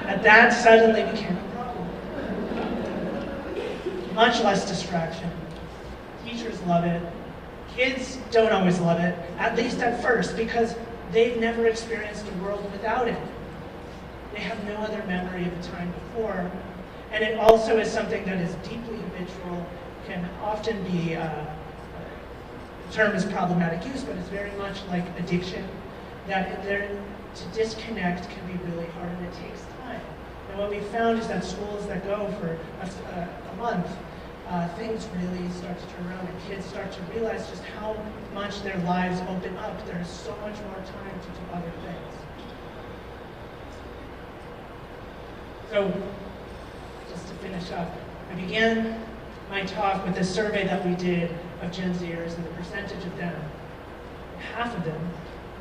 That suddenly became a problem. Much less distraction. Teachers love it. Kids don't always love it, at least at first, because they've never experienced a world without it. They have no other memory of the time before. And it also is something that is deeply habitual, can often be, the term is problematic use, but it's very much like addiction, that to disconnect can be really hard and it takes time. And what we found is that schools that go for a month, things really start to turn around and kids start to realize just how much their lives open up. There's so much more time to do other things. So, just to finish up, I began my talk with a survey that we did of Gen Zers, and the percentage of them, half of them,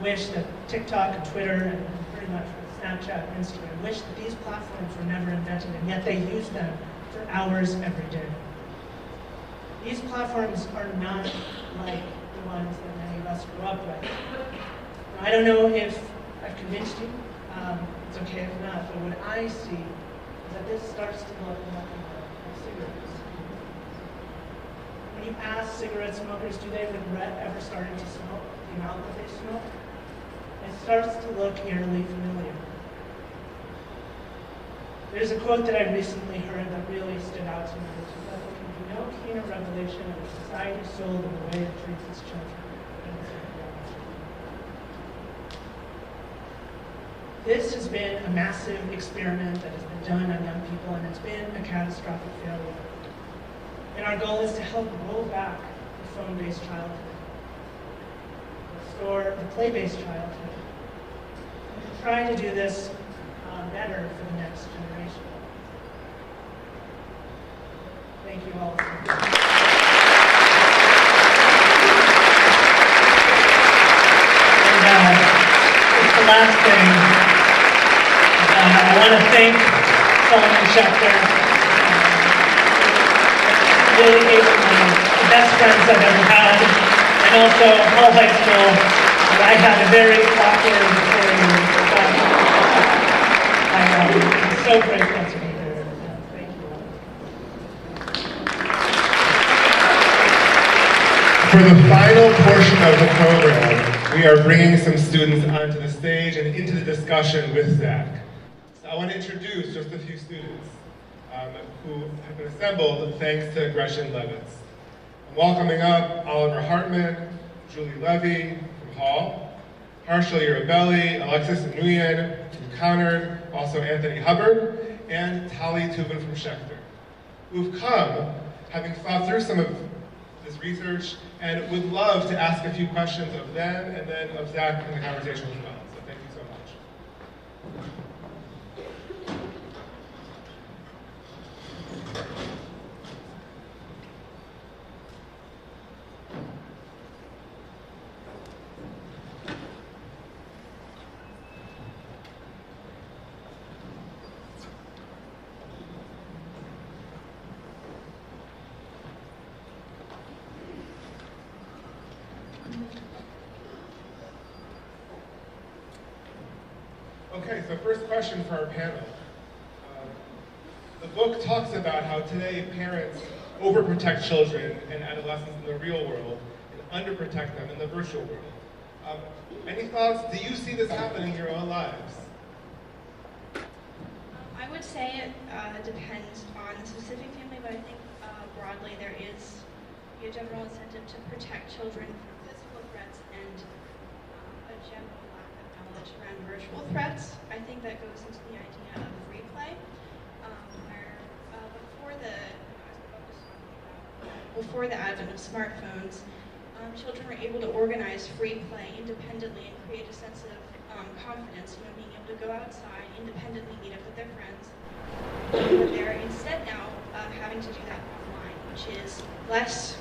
wish that TikTok and Twitter and pretty much Snapchat and Instagram wish that these platforms were never invented, and yet they use them for hours every day. These platforms are not like the ones that many of us grew up with. I don't know if I've convinced you. It's okay if not, but what I see is that this starts to look nothing like cigarettes. When you ask cigarette smokers, do they regret ever starting to smoke, the amount that they smoke? It starts to look eerily familiar. There's a quote that I recently heard that really stood out to me, which is that there can be no keener revelation of a society's soul than the way it treats its children. This has been a massive experiment that has been done on young people, and it's been a catastrophic failure. And our goal is to help roll back the phone-based childhood, restore the play-based childhood, and to try to do this better for the next generation. Thank you all. And just the last thing. I want to thank Solomon Schechter. Really gave me the best friends I've ever had. And also Hull High School, where I had a very awkward experience. I'm so grateful to be here. Thank you. For the final portion of the program, we are bringing some students onto the stage and into the discussion with Zach. I want to introduce just a few students who have been assembled thanks to Gretchen Levitz. I'm welcoming up Oliver Hartman, Julie Levy from Hall, Harshal Urabelli, Alexis Nguyen from Conard, also Anthony Hubbard, and Tali Tubin from Schechter, who've come having thought through some of this research and would love to ask a few questions of them and then of Zach in the conversation as well. So thank you so much. Okay, so first question for our panel. The book talks about how today parents overprotect children and adolescents in the real world and underprotect them in the virtual world. Any thoughts? Do you see this happen in your own lives? I would say it depends on the specific family, but I think broadly there is a general incentive to protect children from physical threats and a general lack of knowledge around virtual threats. I think that goes into the idea of free play, where before the advent of smartphones, children were able to organize free play independently and create a sense of confidence, being able to go outside, independently meet up with their friends. But they're instead now having to do that online, which is less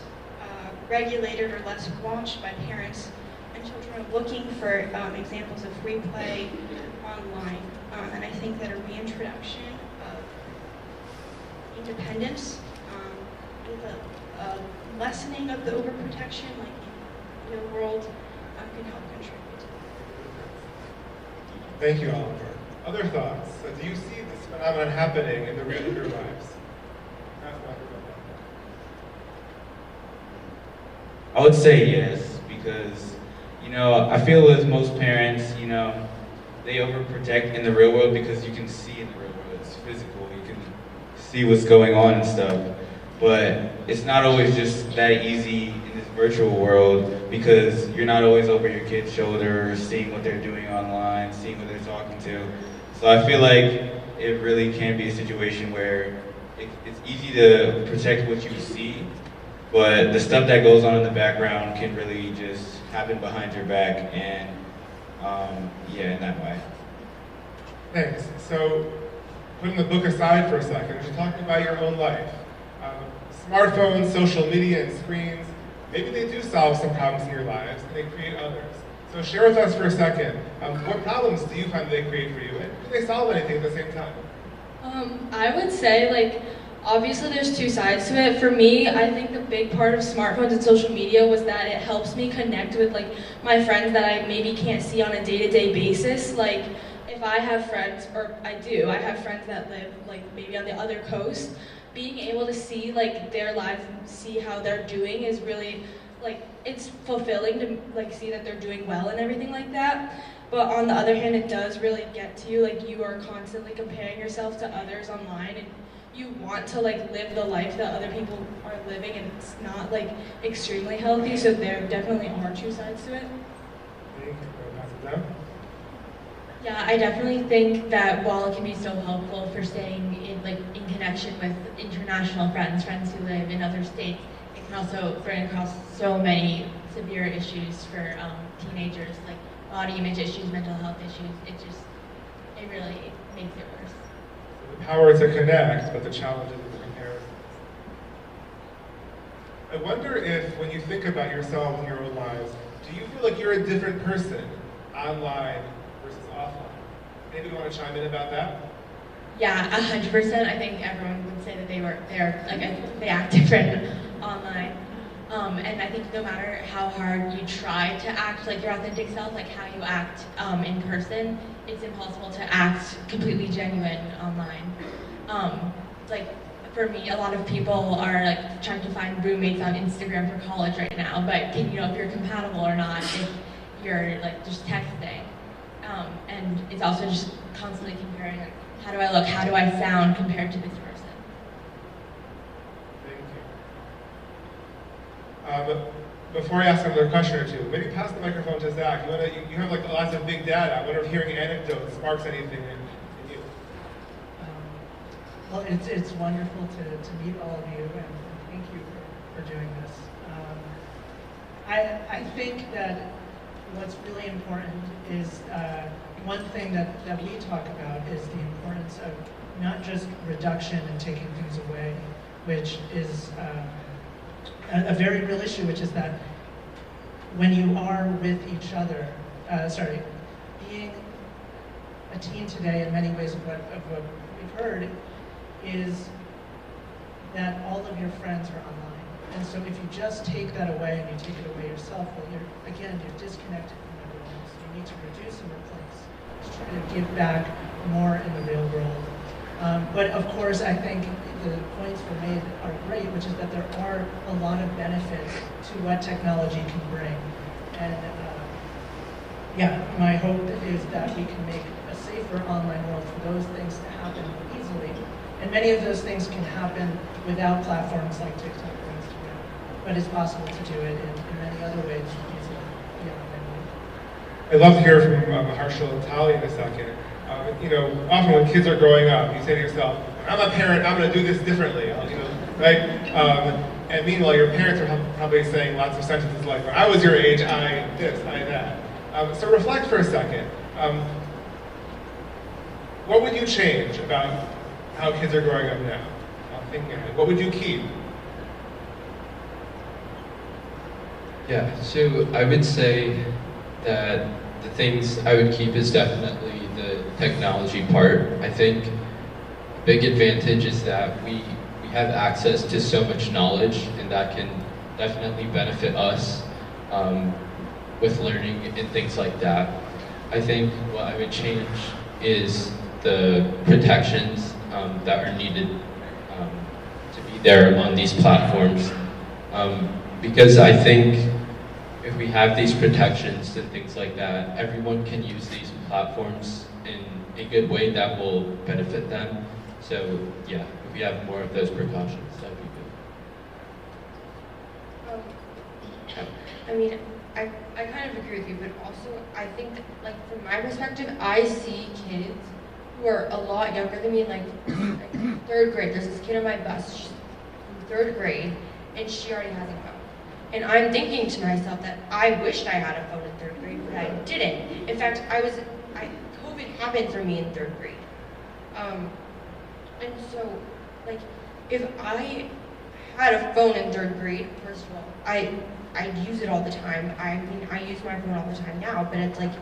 regulated or less watched by parents, and children are looking for examples of free play online. And I think that a reintroduction of independence with a lessening of the overprotection, like in the real world, can help contribute to that. Thank you, Oliver. Other thoughts? Do you see this phenomenon happening in the real your lives? I would say yes, because, I feel as most parents, they overprotect in the real world because you can see in the real world. It's physical. You can see what's going on and stuff. But it's not always just that easy in this virtual world, because you're not always over your kid's shoulder, seeing what they're doing online, seeing what they're talking to. So I feel like it really can be a situation where it's easy to protect what you see, but the stuff that goes on in the background can really just happen behind your back, and in that way. Thanks. So, putting the book aside for a second, just talking about your own life. Smartphones, social media, and screens, maybe they do solve some problems in your lives, and they create others. So share with us for a second, what problems do you find they create for you, and do they solve anything at the same time? I would say, Obviously, there's two sides to it. For me, I think the big part of smartphones and social media was that it helps me connect with like my friends that I maybe can't see on a day-to-day basis. Like, if I have friends, or I have friends that live like maybe on the other coast. Being able to see like their lives and see how they're doing is really like, it's fulfilling to like see that they're doing well and everything like that. But on the other hand, it does really get to you. Like, you are constantly comparing yourself to others online, and you want to like live the life that other people are living, and it's not like extremely healthy. So there definitely are two sides to it. Yeah, I definitely think that while it can be so helpful for staying in connection with international friends who live in other states, it can also bring across so many severe issues for teenagers, like body image issues, mental health issues. It really makes it worse. So the power to connect, but the challenge is the comparison. I wonder if, when you think about yourself in your own lives, do you feel like you're a different person online versus offline? Anybody want to chime in about that? Yeah, 100%. I think everyone would say that they act different online. And I think no matter how hard you try to act like your authentic self, like how you act in person, it's impossible to act completely genuine online. Like for me, a lot of people are like trying to find roommates on Instagram for college right now, but can you know if you're compatible or not if you're like just texting? And it's also just constantly comparing, like, how do I look, how do I sound compared to this person? Thank you. Before I ask another question or two, maybe pass the microphone to Zach. You have like lots of big data. I wonder if hearing anecdotes sparks anything in you. Well, it's wonderful to meet all of you, and thank you for doing this. I think that what's really important is one thing that we talk about is the importance of not just reduction and taking things away, which is a very real issue, which is that when you are with each other, being a teen today in many ways of what we've heard is that all of your friends are online. And so if you just take that away and you take it away yourself, well, you're disconnected from everyone else. You need to reduce and replace. Just try to give back more in the real world. But of course, I think the points were made are great, which is that there are a lot of benefits to what technology can bring. And my hope is that we can make a safer online world for those things to happen easily. And many of those things can happen without platforms like TikTok or Instagram, but it's possible to do it in many other ways using I'd love to hear from Harshal and Tali in a second. Often when kids are growing up, you say to yourself, I'm a parent, I'm going to do this differently, right? And meanwhile, your parents are probably saying lots of sentences like, when I was your age, I this, I that. So reflect for a second. What would you change about how kids are growing up now? Thinking of it. What would you keep? Yeah, so I would say that the things I would keep is definitely the technology part. I think a big advantage is that we have access to so much knowledge, and that can definitely benefit us with learning and things like that. I think what I would change is the protections that are needed to be there on these platforms. Because I think if we have these protections and things like that, everyone can use these platforms in a good way that will benefit them. So yeah, if we have more of those precautions, that'd be good. I mean, I kind of agree with you, but also I think that, like, from my perspective, I see kids who are a lot younger than me, like third grade. There's this kid on my bus, she's in third grade, and she already has a phone. And I'm thinking to myself that I wished I had a phone in third grade, but I didn't. In fact, COVID happened for me in third grade. And so, like, if I had a phone in third grade, first of all, I use it all the time. I mean, I use my phone all the time now, but it's like,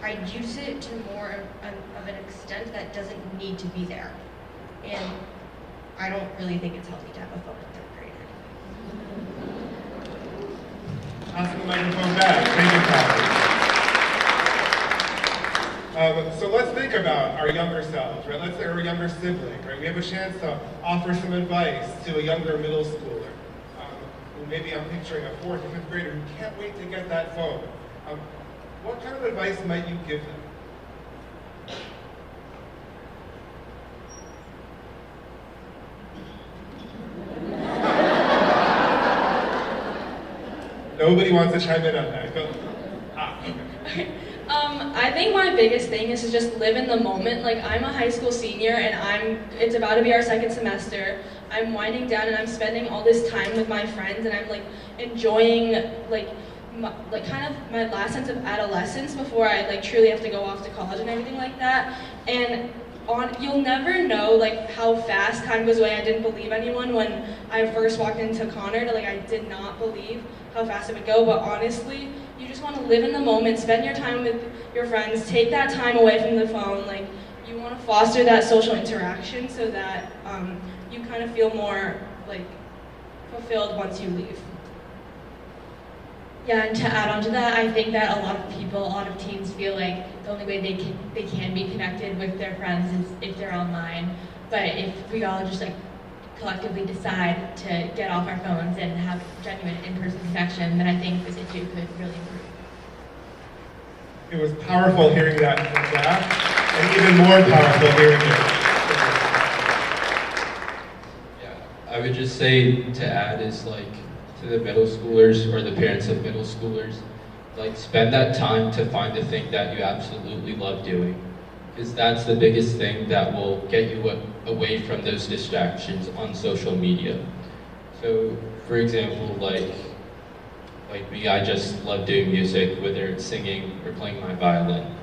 I use it to more of an extent that doesn't need to be there. And I don't really think it's healthy to have a phone in third grade. Passing the microphone back. Thank you, Kathy. So let's think about our younger selves, right? Let's say our younger sibling, right? We have a chance to offer some advice to a younger middle schooler. Who maybe I'm picturing a 4th or 5th grader who can't wait to get that phone. What kind of advice might you give them? Nobody wants to chime in on that. Go. Okay. I think my biggest thing is to just live in the moment. Like, I'm a high school senior and it's about to be our 2nd semester. I'm winding down and I'm spending all this time with my friends and I'm like enjoying kind of my last sense of adolescence before I like truly have to go off to college and everything like that. And you'll never know like how fast time goes away. I didn't believe anyone when I first walked into Connor. Like, I did not believe how fast it would go, but honestly, you just want to live in the moment, spend your time with your friends, take that time away from the phone. Like, you want to foster that social interaction so that you kind of feel more like fulfilled once you leave. Yeah, and to add on to that, I think that a lot of teens feel like the only way they can be connected with their friends is if they're online. But if we all just like collectively decide to get off our phones and have genuine in-person connection, then I think this issue could really improve. It was powerful hearing that from Jack, and even more powerful hearing it. Yeah, I would just say to add is like to the middle schoolers or the parents of middle schoolers, like spend that time to find the thing that you absolutely love doing. Because that's the biggest thing that will get you away from those distractions on social media. So, for example, like me, I just love doing music, whether it's singing or playing my violin.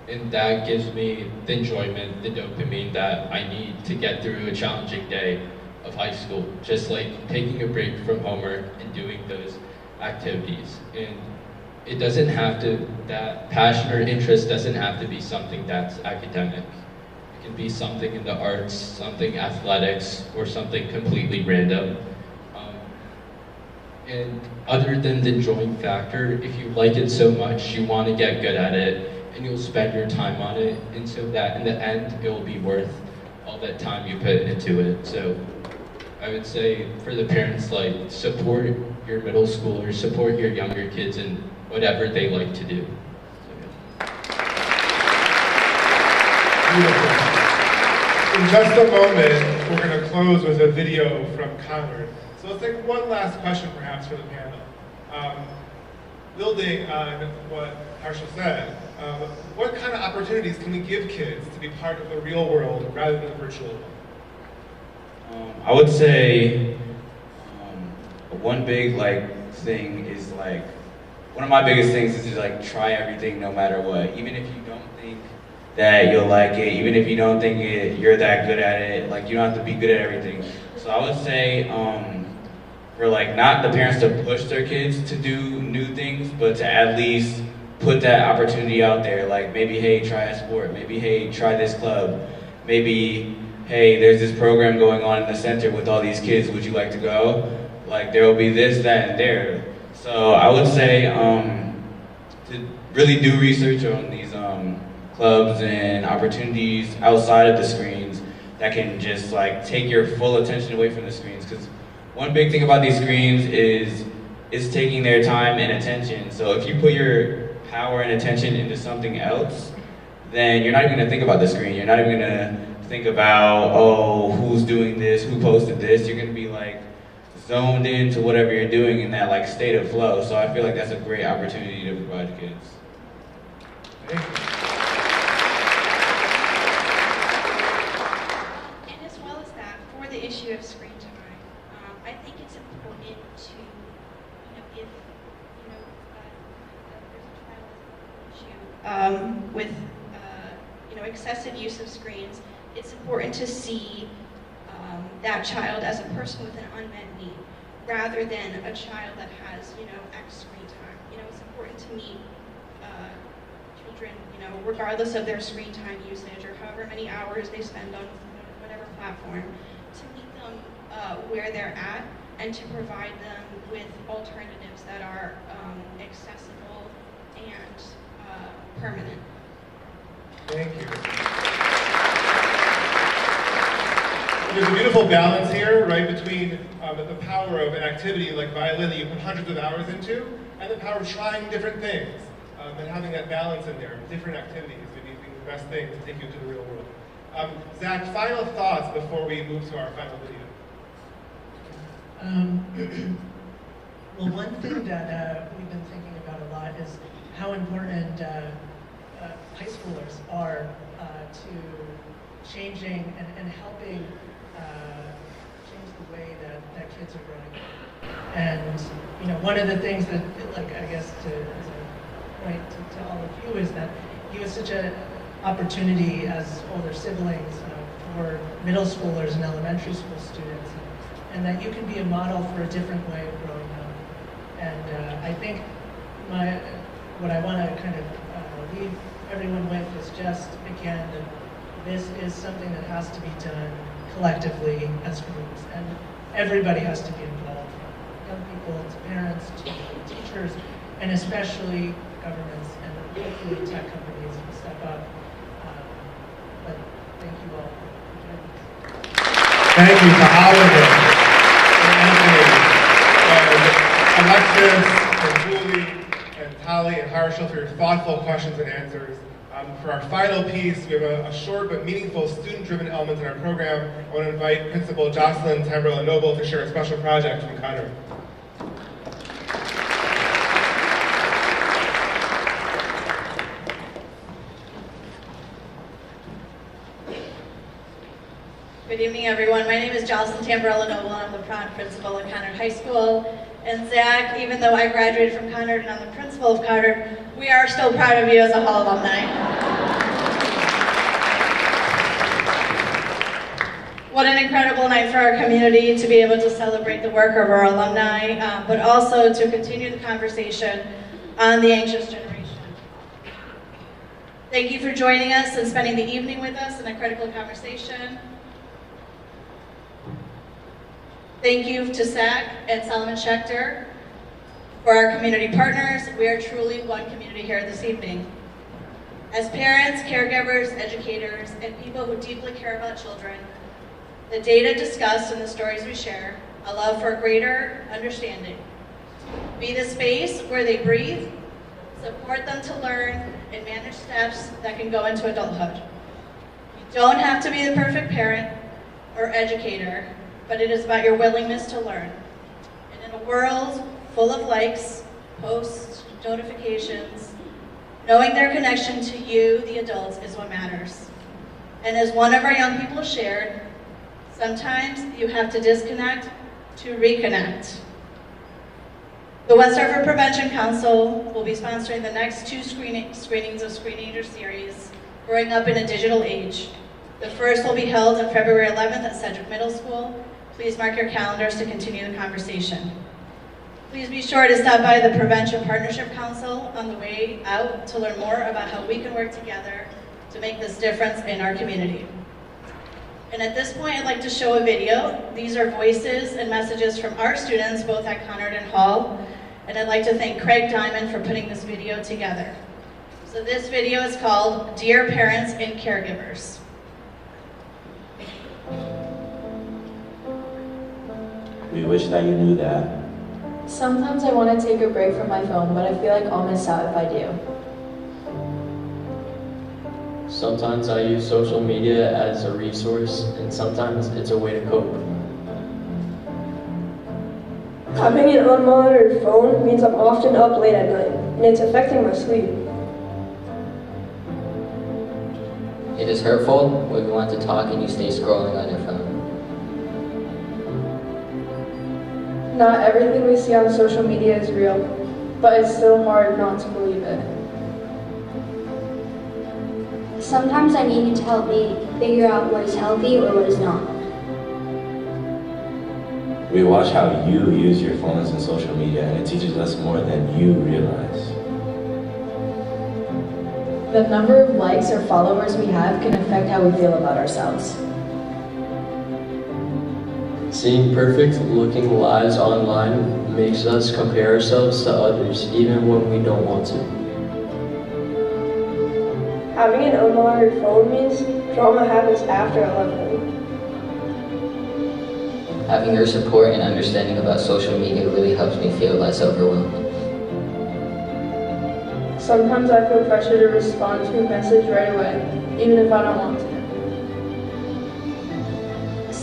And that gives me the enjoyment, the dopamine that I need to get through a challenging day of high school. Just like taking a break from homework and doing those activities. And it doesn't have to, that passion or interest doesn't have to be something that's academic. It can be something in the arts, something athletics, or something completely random. And other than the enjoying factor, if you like it so much, you want to get good at it, and you'll spend your time on it, and so that in the end, it will be worth all that time you put into it. So I would say for the parents, like, support your middle schoolers, support your younger kids in whatever they like to do. Beautiful. In just a moment, we're going to close with a video from Conrad. So let's take one last question perhaps for the panel. Building on what Harsha said, what kind of opportunities can we give kids to be part of the real world rather than the virtual one? I would say one big thing is one of my biggest things is to try everything no matter what. Even if you don't think that you'll like it, even if you don't think you're that good at it, you don't have to be good at everything. So I would say for not the parents to push their kids to do new things, but to at least put that opportunity out there. Maybe, hey, try a sport. Maybe, hey, try this club. Maybe, hey, there's this program going on in the center with all these kids. Would you like to go? There will be this, that, and there. So I would say to really do research on these clubs and opportunities outside of the screens that can just take your full attention away from the screens. Because one big thing about these screens is taking their time and attention. So if you put your power and attention into something else, then you're not even going to think about the screen. You're not even going to think about, oh, who's doing this, who posted this. You're going to be zoned into whatever you're doing in that state of flow. So I feel like that's a great opportunity to provide to kids. Thank you. And as well as that, for the issue of screen time, I think it's important to, if, there's a child with excessive use of screens, it's important to see that child as a person with an unmet need, rather than a child that has, X screen time. It's important to meet children, regardless of their screen time usage or however many hours they spend on whatever platform, to meet them where they're at and to provide them with alternatives that are accessible and permanent. Thank you. There's a beautiful balance here, right, between the power of an activity like violin that you put hundreds of hours into, and the power of trying different things, and having that balance in there, different activities, maybe being the best thing to take you into the real world. Zach, final thoughts before we move to our final video. Well, one thing that we've been thinking about a lot is how important high schoolers are to changing and helping change the way that kids are growing up. And you know, one of the things that, like, I guess as a point to all of you is that he was such an opportunity as older siblings for middle schoolers and elementary school students, and that you can be a model for a different way of growing up. And I think what I want to kind of leave everyone with is just, again, that this is something that has to be done collectively as groups, and everybody has to be involved, from young people to parents to teachers, and especially governments and hopefully tech companies will step up. But thank you all for joining us. Thank you to Oliver, and Anthony, and Alexis, and Julie, and Tali, and Harshal for your thoughtful questions and answers. For our final piece, we have a short but meaningful student-driven element in our program. I want to invite Principal Jocelyn Tamberla-Noble to share a special project from Conard. Good evening, everyone. My name is Jocelyn Tamberla-Noble. I'm the proud principal at Conard High School. And Zach, even though I graduated from Conard and I'm the principal of Conard, we are still proud of you as a Hall alumni. What an incredible night for our community to be able to celebrate the work of our alumni, but also to continue the conversation on the anxious generation. Thank you for joining us and spending the evening with us in a critical conversation. Thank you to SAC and Solomon Schechter for our community partners. We are truly one community here this evening. As parents, caregivers, educators, and people who deeply care about children, the data discussed and the stories we share allow for greater understanding. Be the space where they breathe, support them to learn, and manage steps that can go into adulthood. You don't have to be the perfect parent or educator, but it is about your willingness to learn. And in a world full of likes, posts, notifications, knowing their connection to you, the adults, is what matters. And as one of our young people shared, sometimes you have to disconnect to reconnect. The West Hartford Prevention Council will be sponsoring the next two screenings of Screenager series, Growing Up in a Digital Age. The first will be held on February 11th at Sedgwick Middle School. Please mark your calendars to continue the conversation. Please be sure to stop by the Prevention Partnership Council on the way out to learn more about how we can work together to make this difference in our community. And at this point, I'd like to show a video. These are voices and messages from our students, both at Conard and Hall. And I'd like to thank Craig Diamond for putting this video together. So this video is called Dear Parents and Caregivers. We wish that you knew that. Sometimes I want to take a break from my phone, but I feel like I'll miss out if I do. Sometimes I use social media as a resource, and sometimes it's a way to cope. Having an unmonitored phone means I'm often up late at night, and it's affecting my sleep. It is hurtful when you want to talk and you stay scrolling on your phone. Not everything we see on social media is real, but it's still hard not to believe it. Sometimes I need you to help me figure out what is healthy or what is not. We watch how you use your phones and social media, and it teaches us more than you realize. The number of likes or followers we have can affect how we feel about ourselves. Seeing perfect looking lives online makes us compare ourselves to others even when we don't want to. Having an unmonitored phone means drama happens after 11. Having your support and understanding about social media really helps me feel less overwhelmed. Sometimes I feel pressure to respond to a message right away, even if I don't want to.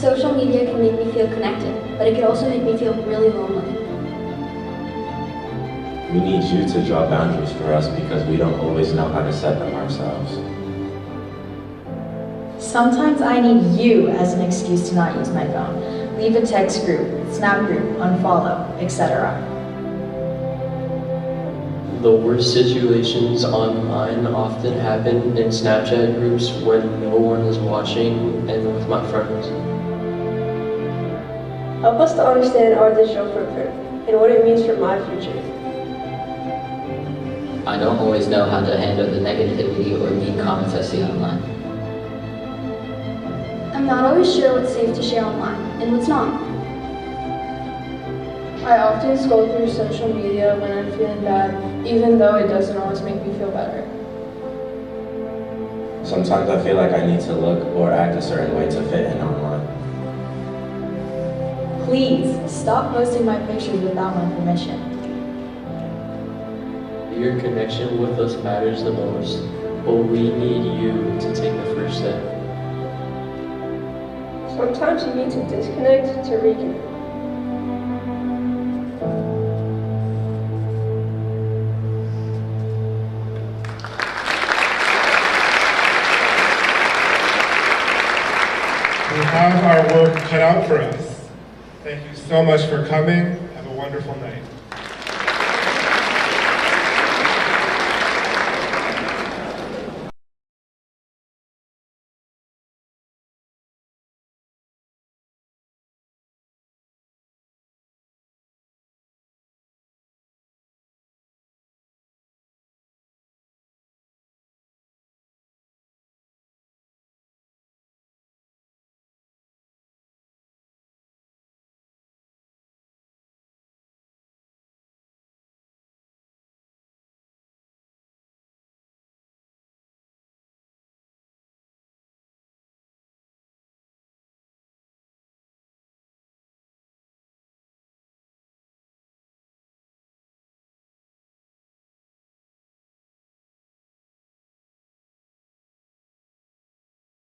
Social media can make me feel connected, but it can also make me feel really lonely. We need you to draw boundaries for us because we don't always know how to set them ourselves. Sometimes I need you as an excuse to not use my phone. Leave a text group, snap group, unfollow, etc. The worst situations online often happen in Snapchat groups when no one is watching and with my friends. Help us to understand our digital footprint and what it means for my future. I don't always know how to handle the negativity or mean comments I see online. I'm not always sure what's safe to share online and what's not. I often scroll through social media when I'm feeling bad, even though it doesn't always make me feel better. Sometimes I feel like I need to look or act a certain way to fit in online. Please stop posting my pictures without my permission. Your connection with us matters the most, but we need you to take the first step. Sometimes you need to disconnect to reconnect. We have our work cut out for us. Thank you so much for coming. Have a wonderful night.